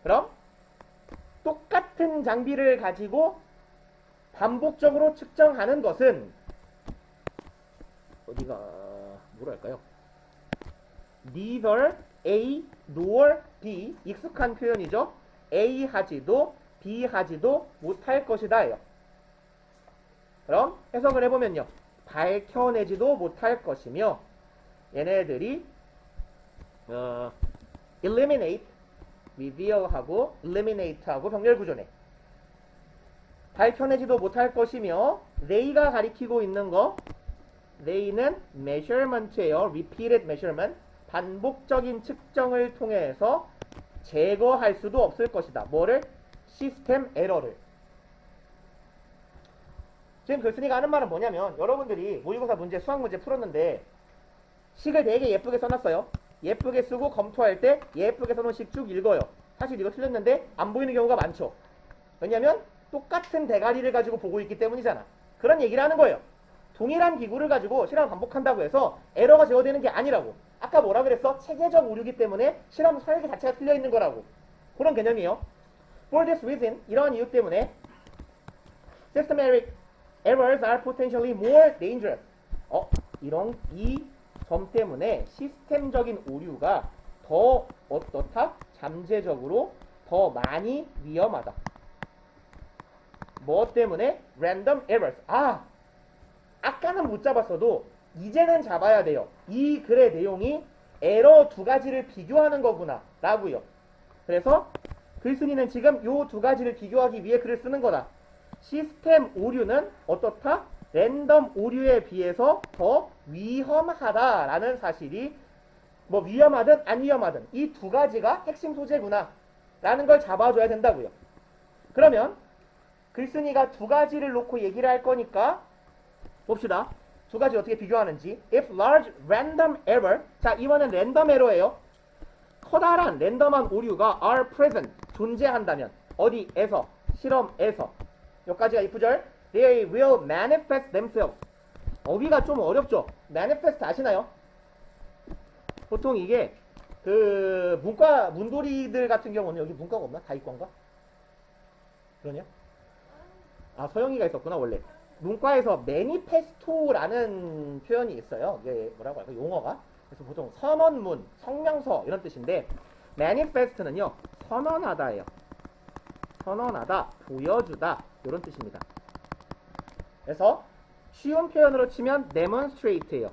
그럼 똑같은 장비를 가지고 반복적으로 측정하는 것은 어디가 뭐랄까요? neither A nor B, 익숙한 표현이죠. A 하지도 B 하지도 못할 것이다예요. 그럼 해석을 해보면요, 밝혀내지도 못할 것이며, 얘네들이 eliminate, reveal하고 eliminate하고 병렬 구조네. 밝혀내지도 못할 것이며, they가 가리키고 있는 거, they는 measurement예요. repeated measurement, 반복적인 측정을 통해서 제거할 수도 없을 것이다. 뭐를? 시스템 에러를. 지금 글쓴이가 하는 말은 뭐냐면, 여러분들이 모의고사 문제, 수학 문제 풀었는데 식을 되게 예쁘게 써놨어요. 예쁘게 쓰고 검토할 때 예쁘게 써놓은 식 쭉 읽어요. 사실 이거 틀렸는데 안 보이는 경우가 많죠. 왜냐면 똑같은 대가리를 가지고 보고 있기 때문이잖아. 그런 얘기를 하는 거예요. 동일한 기구를 가지고 실험을 반복한다고 해서 에러가 제거되는 게 아니라고. 아까 뭐라 그랬어? 체계적 오류기 때문에 실험 설계 자체가 틀려 있는 거라고. 그런 개념이에요. For this reason, 이런 이유 때문에 systematic errors are potentially more dangerous. 이런 이 점 때문에 시스템적인 오류가 더 어떻다? 잠재적으로 더 많이 위험하다. 뭐 때문에? random errors. 아까는 못 잡았어도 이제는 잡아야 돼요. 이 글의 내용이 에러 두 가지를 비교하는 거구나 라고요. 그래서 글쓴이는 지금 요 두 가지를 비교하기 위해 글을 쓰는 거다. 시스템 오류는 어떻다? 랜덤 오류에 비해서 더 위험하다라는 사실이, 뭐 위험하든 안 위험하든 이 두 가지가 핵심 소재구나 라는 걸 잡아줘야 된다고요. 그러면 글쓴이가 두 가지를 놓고 얘기를 할 거니까 봅시다. 두 가지 어떻게 비교하는지. If large random error, 자 이번엔 랜덤 에러예요. 커다란 랜덤한 오류가 are present, 존재한다면, 어디에서? 실험에서. 여기까지가 이 구절. They will manifest themselves. 어휘가 좀 어렵죠? manifest 아시나요? 보통 이게 그 문과 문돌이들 같은 경우는, 여기 문과가 없나? 다이과인가? 그러냐? 서영이가 있었구나 원래. 문과에서 매니페스토라는 표현이 있어요. 이게 뭐라고 할까? 용어가. 그래서 보통 선언문, 성명서 이런 뜻인데, manifest는요 선언하다예요. 선언하다, 보여주다 이런 뜻입니다. 그래서 쉬운 표현으로 치면 demonstrate예요.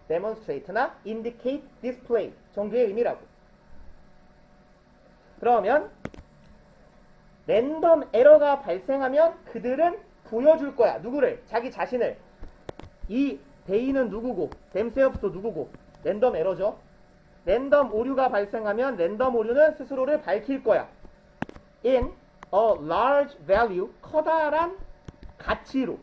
demonstrate나 indicate, display 정도의 의미라고. 그러면 랜덤 에러가 발생하면 그들은 보여줄 거야. 누구를? 자기 자신을. 이 they는 누구고, themselves도 누구고, 랜덤 에러죠. 랜덤 오류가 발생하면 랜덤 오류는 스스로를 밝힐 거야. in a large value, 커다란 가치로,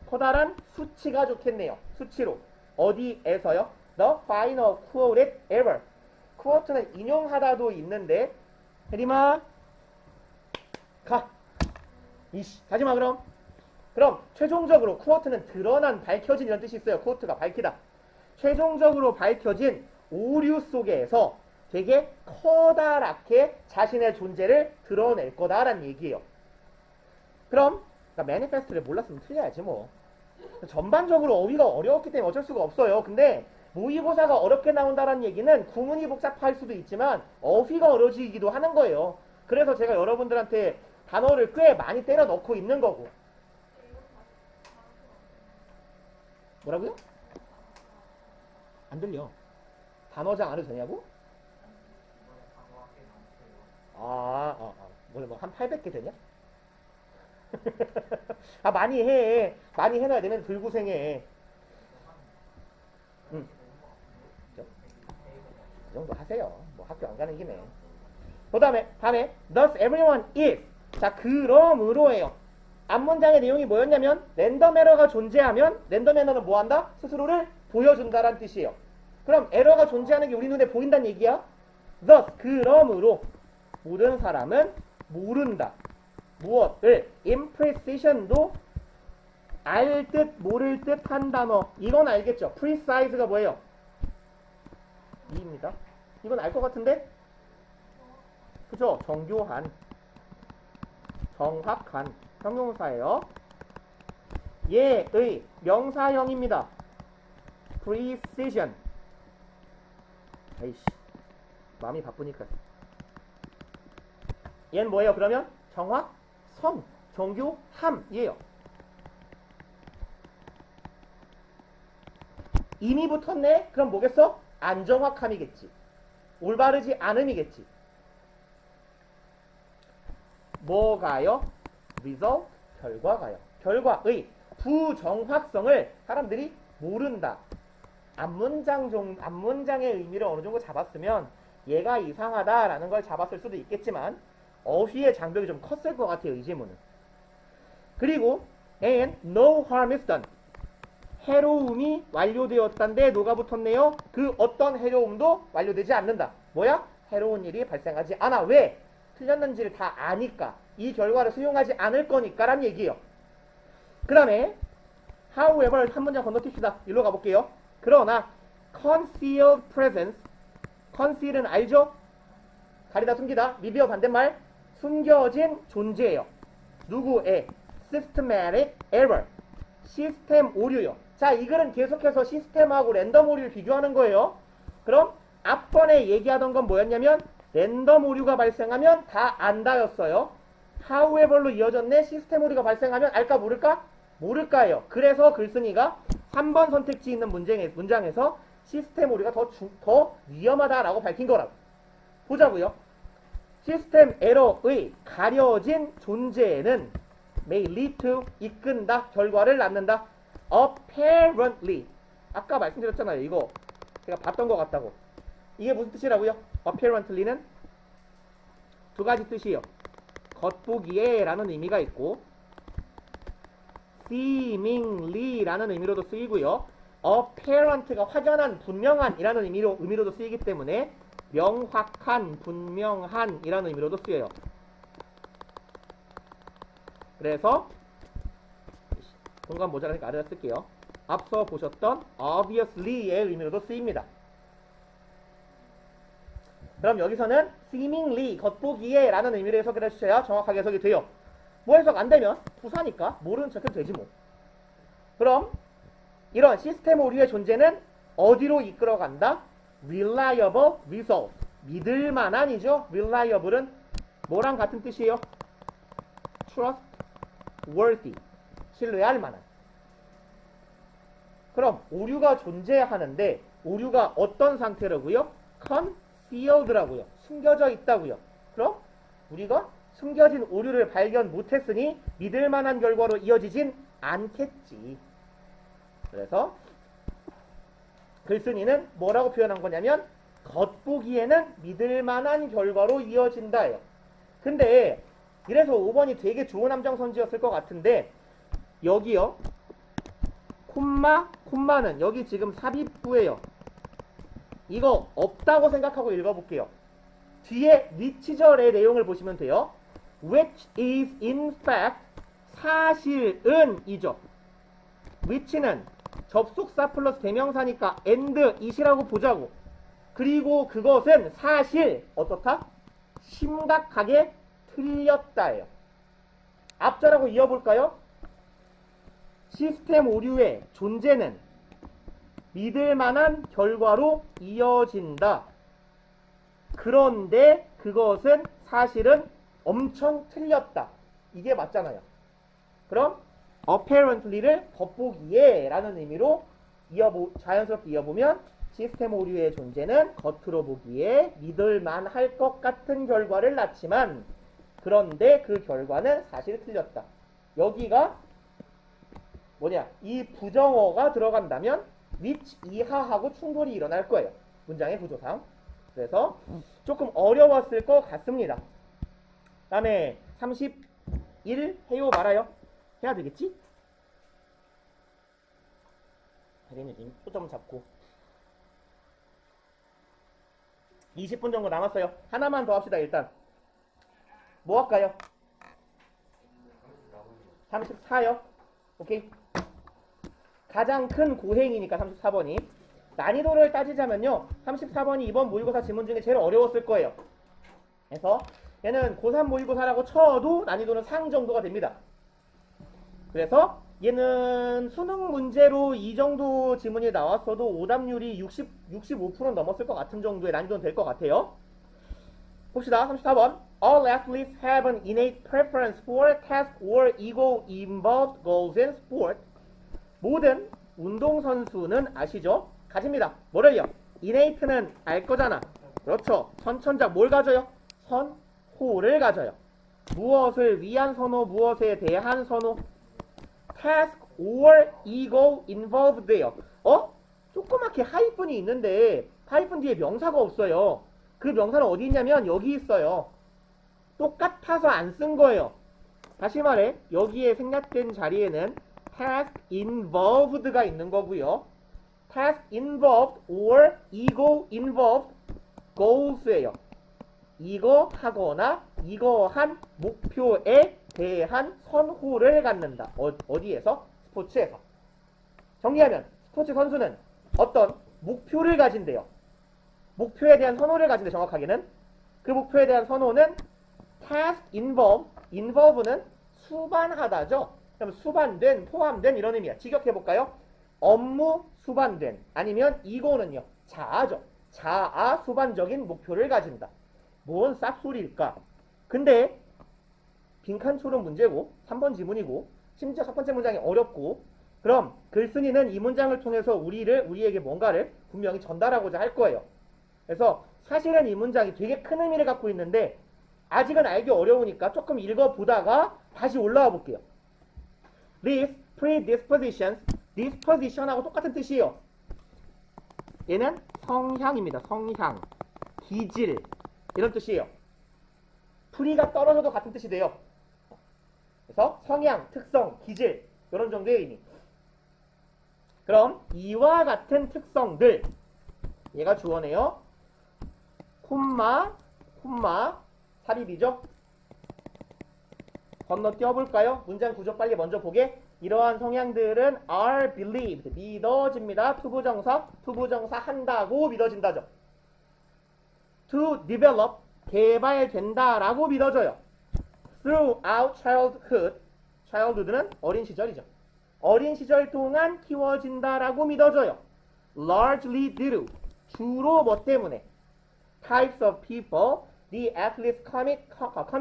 커다란 수치가 좋겠네요. 수치로. 어디에서요? The final quoted error. quote는 인용하다도 있는데, 혜림아 가. 이씨 가지마 그럼. 그럼 최종적으로 quote는 드러난, 밝혀진 이런 뜻이 있어요. quote가 밝히다. 최종적으로 밝혀진 오류 속에서 되게 커다랗게 자신의 존재를 드러낼 거다라는 얘기예요. 그럼 manifest를 몰랐으면 틀려야지 뭐. 전반적으로 어휘가 어려웠기 때문에 어쩔 수가 없어요. 근데 모의고사가 어렵게 나온다는 얘기는 구문이 복잡할 수도 있지만 어휘가 어려지기도 하는 거예요. 그래서 제가 여러분들한테 단어를 꽤 많이 때려 넣고 있는 거고. 뭐라고요? 안 들려. 단어장 안 해도 되냐고? 뭐 한 800개 되냐? 많이 해. 많이 해놔야 되면 들고생해. 그 정도 하세요. 뭐 학교 안 가는 김에. 그 다음에 thus everyone is. 자, 그러므로예요. 앞문장의 내용이 뭐였냐면, 랜덤 에러가 존재하면 랜덤 에러는 뭐한다? 스스로를 보여준다란 뜻이에요. 그럼 에러가 존재하는 게 우리 눈에 보인다는 얘기야. thus, 그러므로 모든 사람은 모른다. 무엇을? imprecision도 알 듯 모를 듯 한 단어. 이건 알겠죠? precise가 뭐예요? 이입니다. 이건 알 것 같은데? 그죠? 정교한, 정확한 형용사예요. 얘의 명사형입니다. precision. 아이씨, 마음이 바쁘니까. 얘는 뭐예요? 그러면 정확, 성, 정교함이에요. 이미 붙었네? 그럼 뭐겠어? 안정확함이겠지. 올바르지 않음이겠지. 뭐가요? result, 결과가요. 결과의 부정확성을 사람들이 모른다. 앞문장의 의미를 어느 정도 잡았으면 얘가 이상하다라는 걸 잡았을 수도 있겠지만 어휘의 장벽이 좀 컸을 것 같아요, 이 지문은. 그리고 and no harm is done. 해로움이 완료되었단데 노가 붙었네요. 그 어떤 해로움도 완료되지 않는다. 뭐야? 해로운 일이 발생하지 않아. 왜? 틀렸는지를 다 아니까. 이 결과를 수용하지 않을 거니까 라는 얘기예요. 그 다음에 however 한 문장 건너뛰시다. 일로 가볼게요. 그러나 concealed presence, conceal은 알죠? 가리다 숨기다. 리비어 반대말 숨겨진 존재예요. 누구의? systematic error, 시스템 오류요. 자, 이 글은 계속해서 시스템하고 랜덤 오류를 비교하는 거예요. 그럼 앞번에 얘기하던 건 뭐였냐면 랜덤 오류가 발생하면 다 안다였어요. however로 이어졌네. 시스템 오류가 발생하면 알까 모를까? 모를까예요. 그래서 글쓴이가 3번 선택지 있는 문장에서 시스템 오류가 더 위험하다라고 밝힌 거라고. 보자고요. 시스템 에러의 가려진 존재는 may lead to, 이끈다, 결과를 낳는다. apparently. 아까 말씀드렸잖아요. 이거 제가 봤던 것 같다고. 이게 무슨 뜻이라고요? apparently는 두 가지 뜻이에요. 겉보기에 라는 의미가 있고 seemingly 라는 의미로도 쓰이고요. apparent가 확연한, 분명한 이라는 의미로도 쓰이기 때문에 명확한, 분명한 이라는 의미로도 쓰여요. 그래서 공간 모자라니까 아래다 쓸게요. 앞서 보셨던 obviously의 의미로도 쓰입니다. 그럼 여기서는 seemingly, 겉보기에 라는 의미로 해석을 해주셔야 정확하게 해석이 돼요. 뭐 해석 안 되면 부사니까 모르는 척해도 되지 뭐. 그럼 이런 시스템 오류의 존재는 어디로 이끌어간다? reliable result. 믿을만한이죠. reliable은 뭐랑 같은 뜻이에요? trustworthy. 신뢰할 만한. 그럼 오류가 존재하는데 오류가 어떤 상태라고요? concealed라고요. 숨겨져 있다고요. 그럼 우리가 숨겨진 오류를 발견 못했으니 믿을만한 결과로 이어지진 않겠지. 그래서 글쓴이는 뭐라고 표현한 거냐면 겉보기에는 믿을만한 결과로 이어진다예요. 근데 이래서 5번이 되게 좋은 함정선지였을 것 같은데 여기요. 콤마는 여기 지금 삽입부예요. 이거 없다고 생각하고 읽어볼게요. 뒤에 which절의 내용을 보시면 돼요. which is in fact, 사실은 이죠. which는 접속사 플러스 대명사니까 and it이라고 보자고. 그리고 그것은 사실 어떻다? 심각하게 틀렸다예요. 앞절하고 이어볼까요? 시스템 오류의 존재는 믿을 만한 결과로 이어진다. 그런데 그것은 사실은 엄청 틀렸다. 이게 맞잖아요. 그럼 apparently를 겉보기에 라는 의미로 자연스럽게 이어보면 시스템 오류의 존재는 겉으로 보기에 믿을 만할 것 같은 결과를 낳지만 그런데 그 결과는 사실 틀렸다. 여기가 뭐냐? 이 부정어가 들어간다면 which 이하하고 충돌이 일어날 거예요. 문장의 구조상. 그래서 조금 어려웠을 것 같습니다. 다음에 31 해요 말아요? 해야 되겠지? 대리님 초점 잡고 20분 정도 남았어요. 하나만 더 합시다. 일단 뭐 할까요? 34요. 오케이. 가장 큰 고행이니까 34번이. 난이도를 따지자면요. 34번이 이번 모의고사 지문 중에 제일 어려웠을 거예요. 그래서 얘는 고3 모의고사라고 쳐도 난이도는 상 정도가 됩니다. 그래서 얘는 수능 문제로 이 정도 지문이 나왔어도 오답률이 65% 넘었을 것 같은 정도의 난이도는 될 것 같아요. 봅시다. 34번. All athletes have an innate preference for task or ego-involved goals in sport. 모든 운동선수는 아시죠? 가집니다. 뭐를요? innate는 알 거잖아. 그렇죠. 선천적 뭘 가져요? 선호를 가져요. 무엇을 위한 선호, 무엇에 대한 선호? task or ego involved예요. 조그맣게 하이픈이 있는데 하이픈 뒤에 명사가 없어요. 그 명사는 어디 있냐면 여기 있어요. 똑같아서 안 쓴 거예요. 다시 말해 여기에 생략된 자리에는 task involved가 있는 거고요. task involved or ego involved goals예요. 이거 하거나 이거한 목표에 대한 선호를 갖는다. 어디에서? 스포츠에서. 정리하면 스포츠 선수는 어떤 목표를 가진대요. 목표에 대한 선호를 가진대. 정확하게는 그 목표에 대한 선호는 task involve는 수반하다죠. 그럼 수반된, 포함된 이런 의미야. 직역해볼까요? 업무 수반된 아니면 이거는요. 자아죠. 자아 수반적인 목표를 가진다. 뭔 쌉소리일까? 근데 빈칸초록 문제고 3번 지문이고 심지어 첫 번째 문장이 어렵고 그럼 글쓴이는 이 문장을 통해서 우리에게 뭔가를 분명히 전달하고자 할 거예요. 그래서 사실은 이 문장이 되게 큰 의미를 갖고 있는데 아직은 알기 어려우니까 조금 읽어보다가 다시 올라와 볼게요. These predispositions, disposition하고 똑같은 뜻이에요. 얘는 성향입니다. 성향, 기질 이런 뜻이에요. 프리가 떨어져도 같은 뜻이 돼요. 그래서 성향, 특성, 기질 이런 정도의 의미. 그럼 이와 같은 특성들 얘가 주어네요. 콤마 삽입이죠. 건너뛰어볼까요? 문장 구조 빨리 먼저 보게. 이러한 성향들은 are believed 믿어집니다. 투부정사 한다고 믿어진다죠. to develop 개발된다라고 믿어져요. throughout childhood는 어린 시절이죠. 어린 시절 동안 키워진다라고 믿어져요. largely due to 주로 뭐 때문에 types of people the athletes come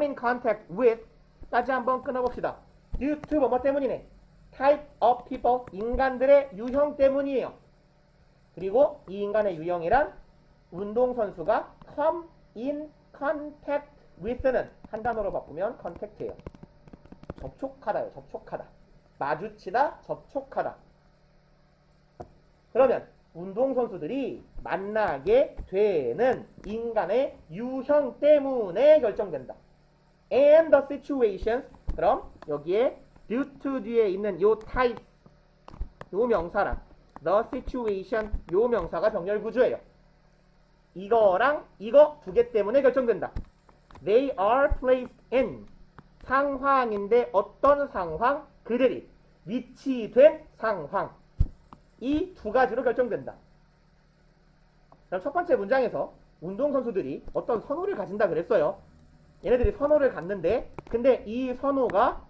in contact with 까지 한번 끊어봅시다. due to 뭐 때문이네. type of people 인간들의 유형 때문이에요. 그리고 이 인간의 유형이란 운동선수가 come in contact with는 한 단어로 바꾸면 contact예요. 접촉하다요. 접촉하다. 마주치다, 접촉하다. 그러면 운동선수들이 만나게 되는 인간의 유형 때문에 결정된다. And the situations 그럼 여기에 due to 뒤에 있는 요 type 요 명사랑 the situation 요 명사가 병렬구조예요. 이거랑 이거 두 개 때문에 결정된다. They are placed in 상황인데 어떤 상황? 그들이 위치된 상황. 이 두 가지로 결정된다. 그럼 첫 번째 문장에서 운동선수들이 어떤 선호를 가진다 그랬어요. 얘네들이 선호를 갖는데 근데 이 선호가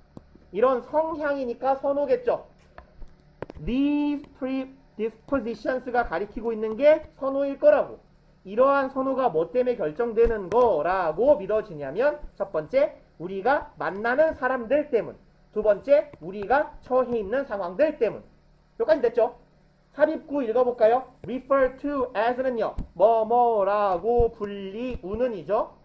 이런 성향이니까 선호겠죠. These predispositions가 가리키고 있는 게 선호일 거라고. 이러한 선호가 뭐 때문에 결정되는 거라고 믿어지냐면 첫 번째, 우리가 만나는 사람들 때문. 두 번째, 우리가 처해 있는 상황들 때문. 여기까지 됐죠? 삽입구 읽어볼까요? refer to as는요. 뭐뭐라고 불리우는이죠.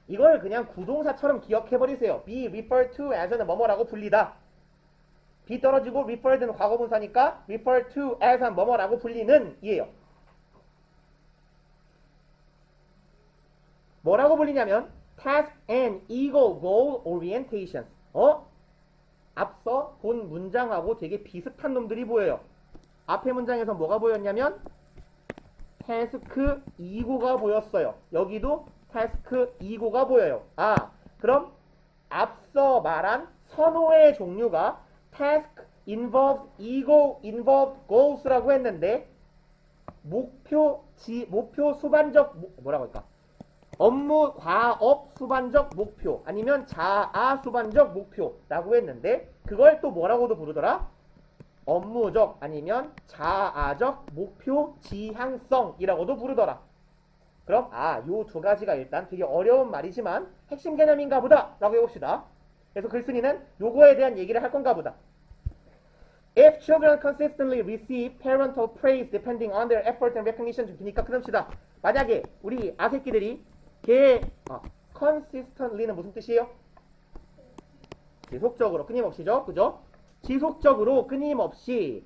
이걸 그냥 구동사처럼 기억해버리세요. be referred to as는 뭐뭐라고 불리다. be 떨어지고 referred는 과거분사니까 refer to as한 뭐뭐라고 불리는 이에요. 뭐라고 불리냐면 task and ego goal orientation. 앞서 본 문장하고 되게 비슷한 놈들이 보여요. 앞에 문장에서 뭐가 보였냐면 task 2고가 보였어요. 여기도 task 2고가 보여요. 아, 그럼 앞서 말한 선호의 종류가 task, involved, ego, involved, goals라고 했는데 목표 수반적 뭐라고 할까? 업무 과업 수반적 목표 아니면 자아 수반적 목표라고 했는데 그걸 또 뭐라고도 부르더라? 업무적 아니면 자아적 목표 지향성이라고도 부르더라. 그럼 요 두 가지가 일단 되게 어려운 말이지만 핵심 개념인가 보다 라고 해봅시다. 그래서 글쓴이는 요거에 대한 얘기를 할 건가 보다. If children consistently receive parental praise depending on their effort and recognition 좀 기니까 끊읍시다. 만약에 우리 아새끼들이 consistently는 무슨 뜻이에요? 지속적으로 끊임없이죠. 그죠? 지속적으로 끊임없이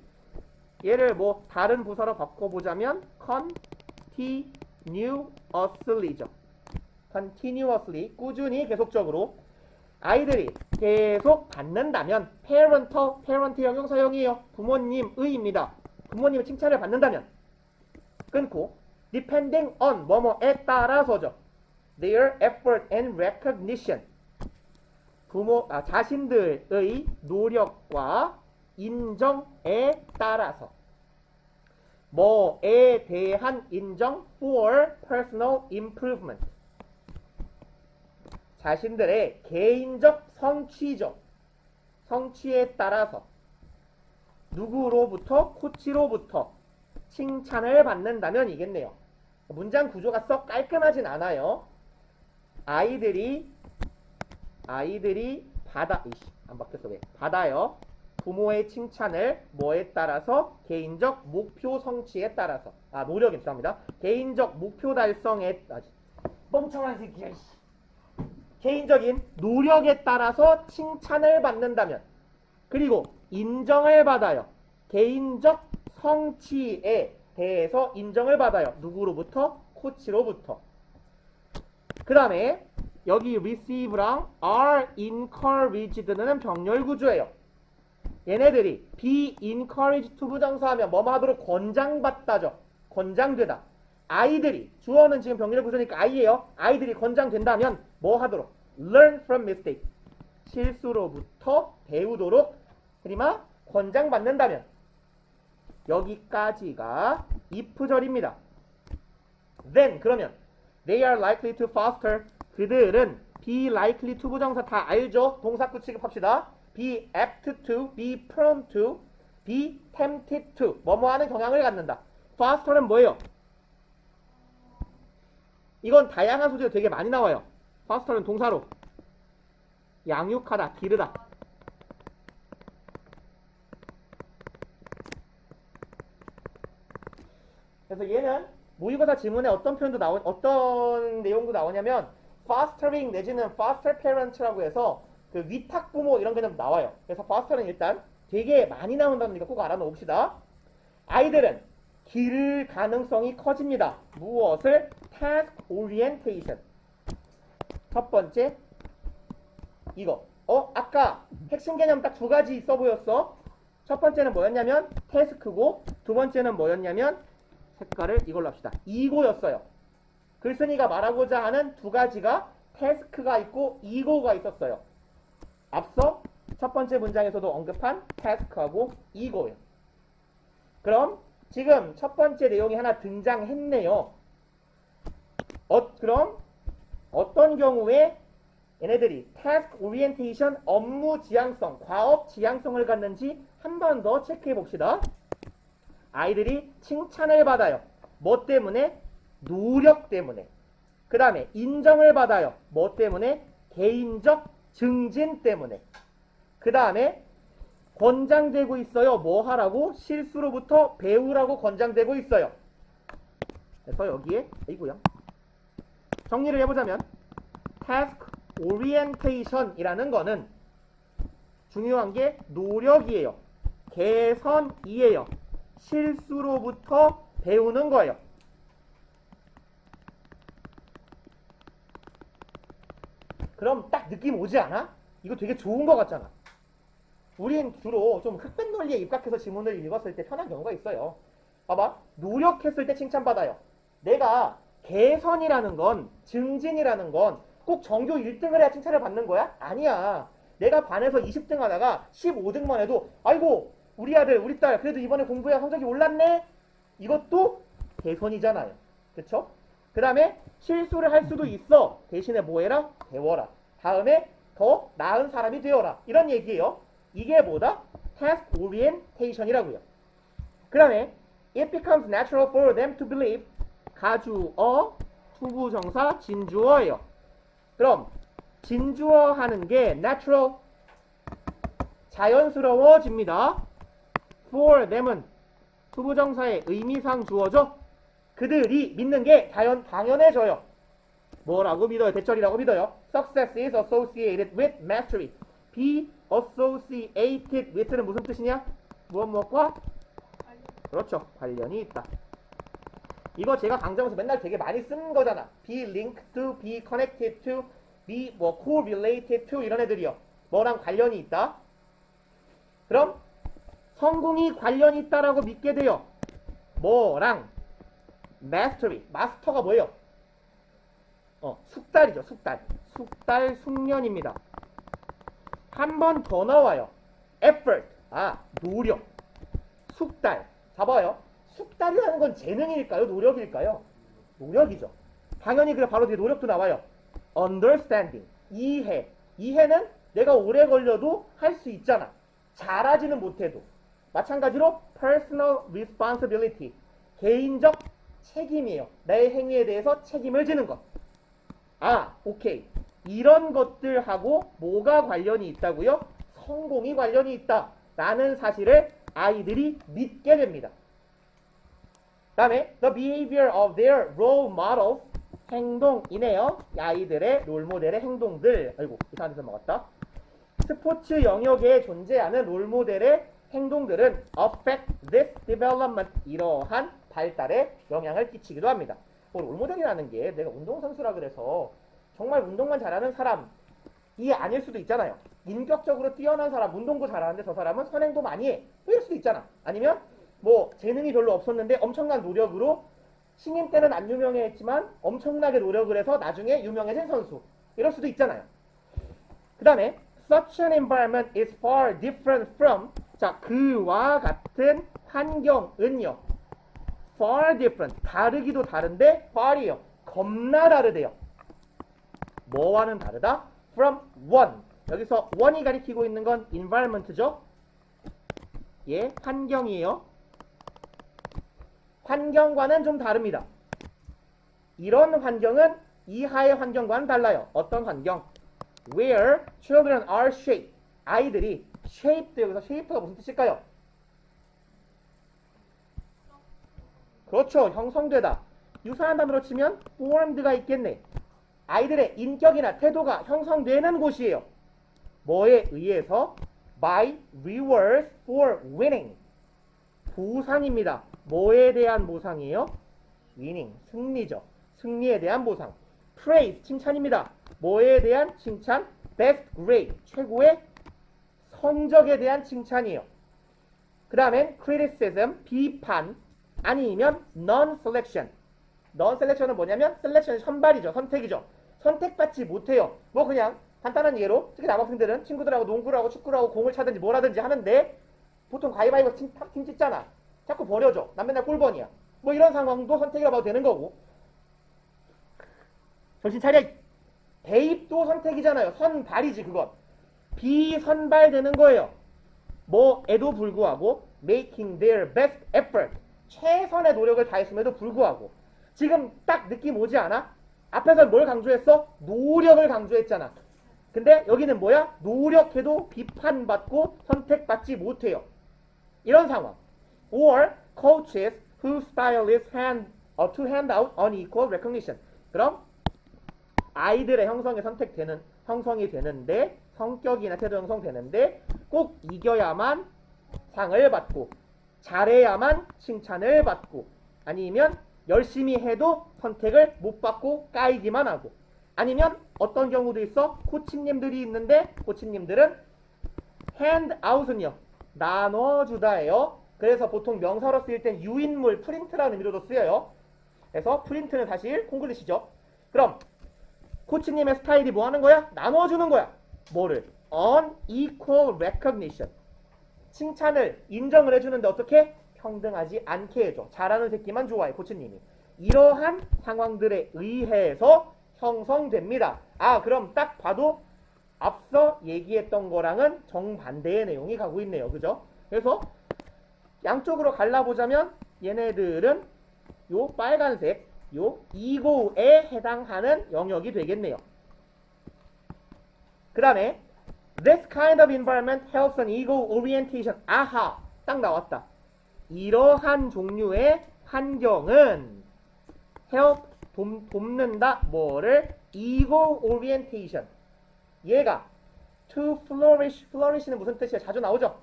얘를 뭐 다른 부사로 바꿔보자면 continuously죠. continuously 꾸준히 계속적으로 아이들이 계속 받는다면 parent 형용사형이에요. 부모님의입니다. 부모님의 칭찬을 받는다면 끊고 depending on 뭐뭐에 따라서죠. their effort and recognition 자신들의 노력과 인정에 따라서 뭐에 대한 인정 for personal improvement 자신들의 개인적 성취에 따라서 누구로부터 코치로부터 칭찬을 받는다면 이겠네요. 문장 구조가 썩 깔끔하진 않아요. 아이들이 받아요. 부모의 칭찬을 뭐에 따라서 개인적 목표 성취에 따라서 노력에 죄송합니다. 개인적 목표 달성에 멍청한 새끼야. 개인적인 노력에 따라서 칭찬을 받는다면 그리고 인정을 받아요. 개인적 성취에 대해서 인정을 받아요. 누구로부터? 코치로부터. 그 다음에 여기 receive랑 are encouraged는 병렬 구조예요. 얘네들이 be encouraged to 부정사하면 뭐뭐 하도록 권장받다죠. 권장되다. 아이들이 주어는 지금 병렬 구조니까 I예요. 아이들이 권장된다면 뭐 하도록? learn from mistake. 실수로부터 배우도록 그리마 권장받는다면 여기까지가 if절입니다. then 그러면 they are likely to foster 그들은 be likely to 부정사 다 알죠? 동사구 취급합시다. be apt to, be prone to, be tempted to 뭐뭐 하는 경향을 갖는다. foster는 뭐예요? 이건 다양한 소재로 되게 많이 나와요. foster는 동사로 양육하다, 기르다. 그래서 얘는 모의고사 지문에 어떤 내용도 나오냐면 fostering 내지는 foster parents라고 해서 그 위탁 부모 이런 개념 나와요. 그래서 foster는 일단 되게 많이 나온다니까 꼭 알아놓읍시다. 아이들은 기를 가능성이 커집니다. 무엇을? task orientation. 첫 번째 이거. 아까 핵심 개념 딱 두 가지 있어 보였어. 첫 번째는 뭐였냐면 태스크고 두 번째는 뭐였냐면 색깔을 이걸로 합시다. 이고였어요. 글쓴이가 말하고자 하는 두 가지가 태스크가 있고 이고가 있었어요. 앞서 첫 번째 문장에서도 언급한 태스크하고 이고예요. 그럼 지금 첫 번째 내용이 하나 등장했네요. 그럼 어떤 경우에 얘네들이 task orientation, 업무 지향성, 과업 지향성을 갖는지 한 번 더 체크해 봅시다. 아이들이 칭찬을 받아요. 뭐 때문에? 노력 때문에. 그 다음에 인정을 받아요. 뭐 때문에? 개인적 증진 때문에. 그 다음에 권장되고 있어요. 뭐 하라고? 실수로부터 배우라고 권장되고 있어요. 그래서 여기에 정리를 해보자면 task orientation이라는 거는 중요한 게 노력이에요. 개선이에요. 실수로부터 배우는 거예요. 그럼 딱 느낌 오지 않아? 이거 되게 좋은 거 같잖아. 우린 주로 좀 흑백 논리에 입각해서 지문을 읽었을 때 편한 경우가 있어요. 봐봐. 노력했을 때 칭찬받아요. 내가 개선이라는 건, 증진이라는 건 꼭 전교 1등을 해야 칭찬을 받는 거야? 아니야. 내가 반에서 20등 하다가 15등만 해도 아이고 우리 아들 우리 딸 그래도 이번에 공부해 성적이 올랐네? 이것도 개선이잖아요. 그쵸? 그 다음에 실수를 할 수도 있어. 대신에 뭐해라? 배워라. 다음에 더 나은 사람이 되어라. 이런 얘기예요. 이게 뭐다? task orientation이라고요. 그 다음에 it becomes natural for them to believe 가주어, 투부정사, 진주어예요. 그럼 진주어 하는 게 natural 자연스러워집니다. for them은 투부정사의 의미상 주어죠. 그들이 믿는 게 당연해져요. 뭐라고 믿어요? 대절이라고 믿어요. Success is associated with mastery. Be associated with는 무슨 뜻이냐? 무엇과? 그렇죠. 관련이 있다. 이거 제가 강좌에서 맨날 되게 많이 쓰는 거잖아. Be linked to, be connected to, be correlated to 이런 애들이요. 뭐랑 관련이 있다. 그럼 성공이 관련이 있다라고 믿게 돼요. 뭐랑? mastery. 마스터가 뭐예요? 숙달이죠. 숙달. 숙달, 숙련입니다. 한 번 더 나와요. effort. 노력. 숙달. 잡아요. 숙달이라는 건 재능일까요? 노력일까요? 노력이죠. 당연히 그래 바로 뒤에 노력도 나와요. understanding. 이해. 이해는 내가 오래 걸려도 할 수 있잖아. 잘하지는 못해도. 마찬가지로 personal responsibility. 개인적 책임이에요. 나의 행위에 대해서 책임을 지는 것. 오케이. 이런 것들하고 뭐가 관련이 있다고요? 성공이 관련이 있다. 라는 사실을 아이들이 믿게 됩니다. 다음에 the behavior of their role models. 행동이네요. 아이들의 롤모델의 행동들. 아이고 이상한 데서 먹었다. 스포츠 영역에 존재하는 롤모델의 행동들은 affect this development. 이러한 발달에 영향을 끼치기도 합니다. 롤모델이라는 게 내가 운동선수라 그래서 정말 운동만 잘하는 사람이 아닐 수도 있잖아요. 인격적으로 뛰어난 사람, 운동도 잘하는데 저 사람은 선행도 많이 해. 이럴 수도 있잖아. 아니면 뭐 재능이 별로 없었는데 엄청난 노력으로 신인 때는 안 유명했지만 엄청나게 노력을 해서 나중에 유명해진 선수. 이럴 수도 있잖아요. 그 다음에 such an environment is far different from. 자, 그와 같은 환경은요. far different. 다르기도 다른데 far이요. 겁나 다르대요. 뭐와는 다르다? from one. 여기서 one이 가리키고 있는 건 environment죠. 예, 환경이에요. 환경과는 좀 다릅니다. 이런 환경은 이하의 환경과는 달라요. 어떤 환경? Where children are shaped. 아이들이 shaped. 여기서 shape가 무슨 뜻일까요? 그렇죠. 형성되다. 유사한 단어로 치면 formed가 있겠네. 아이들의 인격이나 태도가 형성되는 곳이에요. 뭐에 의해서? By rewards for winning. 보상입니다. 뭐에 대한 보상이에요? winning. 승리죠. 승리에 대한 보상. praise. 칭찬입니다. 뭐에 대한 칭찬? best grade. 최고의 성적에 대한 칭찬이에요. 그 다음엔 criticism. 비판. 아니면 non-selection. non-selection은 뭐냐면 selection 선발이죠. 선택이죠. 선택받지 못해요. 뭐 그냥 간단한 예로 특히 남학생들은 친구들하고 농구를 하고 축구를 하고 공을 차든지 뭘 하든지 하는데 보통 가위바위보 팀 찢잖아. 자꾸 버려줘. 난 맨날 꼴번이야. 뭐 이런 상황도 선택이라고 봐도 되는 거고. 정신 차려. 대입도 선택이잖아요. 선발이지 그건. 비선발되는 거예요. 뭐에도 불구하고 making their best effort. 최선의 노력을 다했음에도 불구하고. 지금 딱 느낌 오지 않아? 앞에서 뭘 강조했어? 노력을 강조했잖아. 근데 여기는 뭐야? 노력해도 비판받고 선택받지 못해요. 이런 상황. Or coaches whose style is to hand out unequal recognition. 그럼 아이들의 형성이 되는데 성격이나 태도 형성되는데 꼭 이겨야만 상을 받고 잘해야만 칭찬을 받고 아니면 열심히 해도 선택을 못 받고 까이기만 하고 아니면 어떤 경우도 있어? 코치님들이 있는데 코치님들은 hand out은요, 나눠주다예요. 그래서 보통 명사로 쓰일 땐 유인물, 프린트라는 의미로도 쓰여요. 그래서 프린트는 사실 콩글리시죠. 그럼 코치님의 스타일이 뭐 하는 거야? 나눠주는 거야. 뭐를? unequal recognition. 칭찬을 인정을 해주는데 어떻게? 평등하지 않게 해줘. 잘하는 새끼만 좋아해, 코치님이. 이러한 상황들에 의해서 형성됩니다. 아, 그럼 딱 봐도 앞서 얘기했던 거랑은 정반대의 내용이 가고 있네요. 그죠? 그래서 양쪽으로 갈라보자면 얘네들은 요 빨간색, 요 ego에 해당하는 영역이 되겠네요. 그 다음에 This kind of environment helps an ego orientation. 아하! 딱 나왔다. 이러한 종류의 환경은 help, 돕는다. 뭐를? ego orientation. 얘가 to flourish. flourish는 무슨 뜻이야? 자주 나오죠?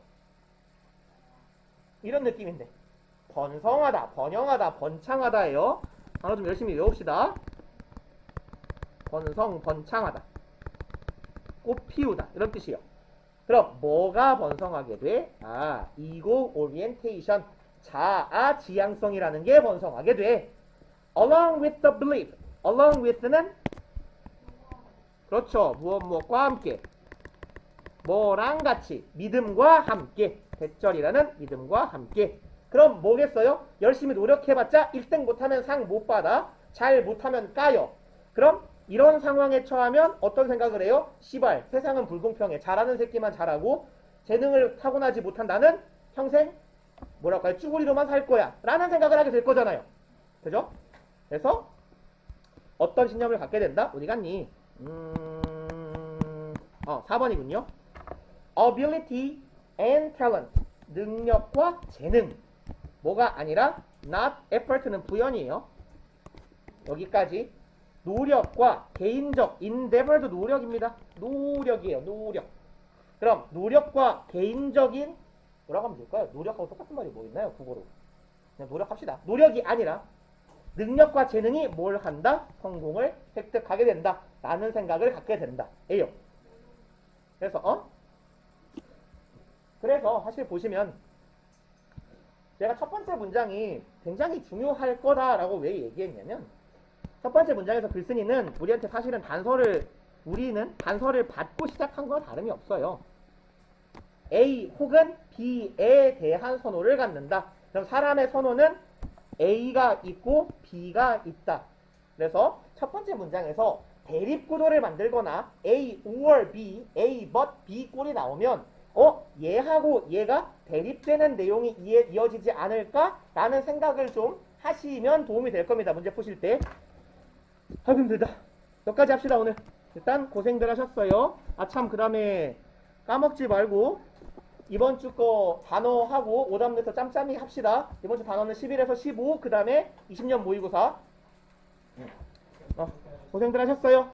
이런 느낌인데. 번성하다, 번영하다, 번창하다예요. 단어 좀 열심히 외웁시다. 번성, 번창하다. 꽃 피우다. 이런 뜻이에요. 그럼 뭐가 번성하게 돼? 아, ego orientation. 자아 지향성이라는 게 번성하게 돼. Along with the belief. Along with는 그렇죠. 무엇과 함께. 뭐랑 같이. 믿음과 함께. 대절이라는 믿음과 함께. 그럼 뭐겠어요? 열심히 노력해봤자 1등 못하면 상 못 받아. 잘 못하면 까요. 그럼 이런 상황에 처하면 어떤 생각을 해요? 시발, 세상은 불공평해. 잘하는 새끼만 잘하고 재능을 타고나지 못한 나는 평생 뭐랄까요? 쭈구리로만 살 거야. 라는 생각을 하게 될 거잖아요. 그죠? 그래서 어떤 신념을 갖게 된다? 어디 갔니? 4번이군요. Ability and talent. 능력과 재능. 뭐가 아니라 not effort는 부연이에요. 여기까지. 노력과 개인적 endeavor도 노력입니다. 노력이에요. 노력. 그럼 노력과 개인적인 뭐라고 하면 될까요? 노력하고 똑같은 말이 뭐 있나요? 국어로. 그냥 노력합시다. 노력이 아니라 능력과 재능이 뭘 한다? 성공을 획득하게 된다. 라는 생각을 갖게 된다. 에요. 그래서 사실 보시면 제가 첫 번째 문장이 굉장히 중요할 거다라고 왜 얘기했냐면 첫 번째 문장에서 글쓴이는 우리한테 사실은 우리는 단서를 받고 시작한 거와 다름이 없어요. A 혹은 B에 대한 선호를 갖는다. 그럼 사람의 선호는 A가 있고 B가 있다. 그래서 첫 번째 문장에서 대립구도를 만들거나 A or B, A but B 꼴이 나오면 얘하고 얘가 대립되는 내용이 이어지지 않을까? 라는 생각을 좀 하시면 도움이 될 겁니다. 문제 푸실 때. 아이고 힘들다. 여기까지 합시다 오늘. 일단 고생들 하셨어요. 그 다음에 까먹지 말고 이번 주 거 단어하고 오답부터 짬짬이 합시다. 이번 주 단어는 11에서 15, 그 다음에 20년 모의고사. 고생들 하셨어요.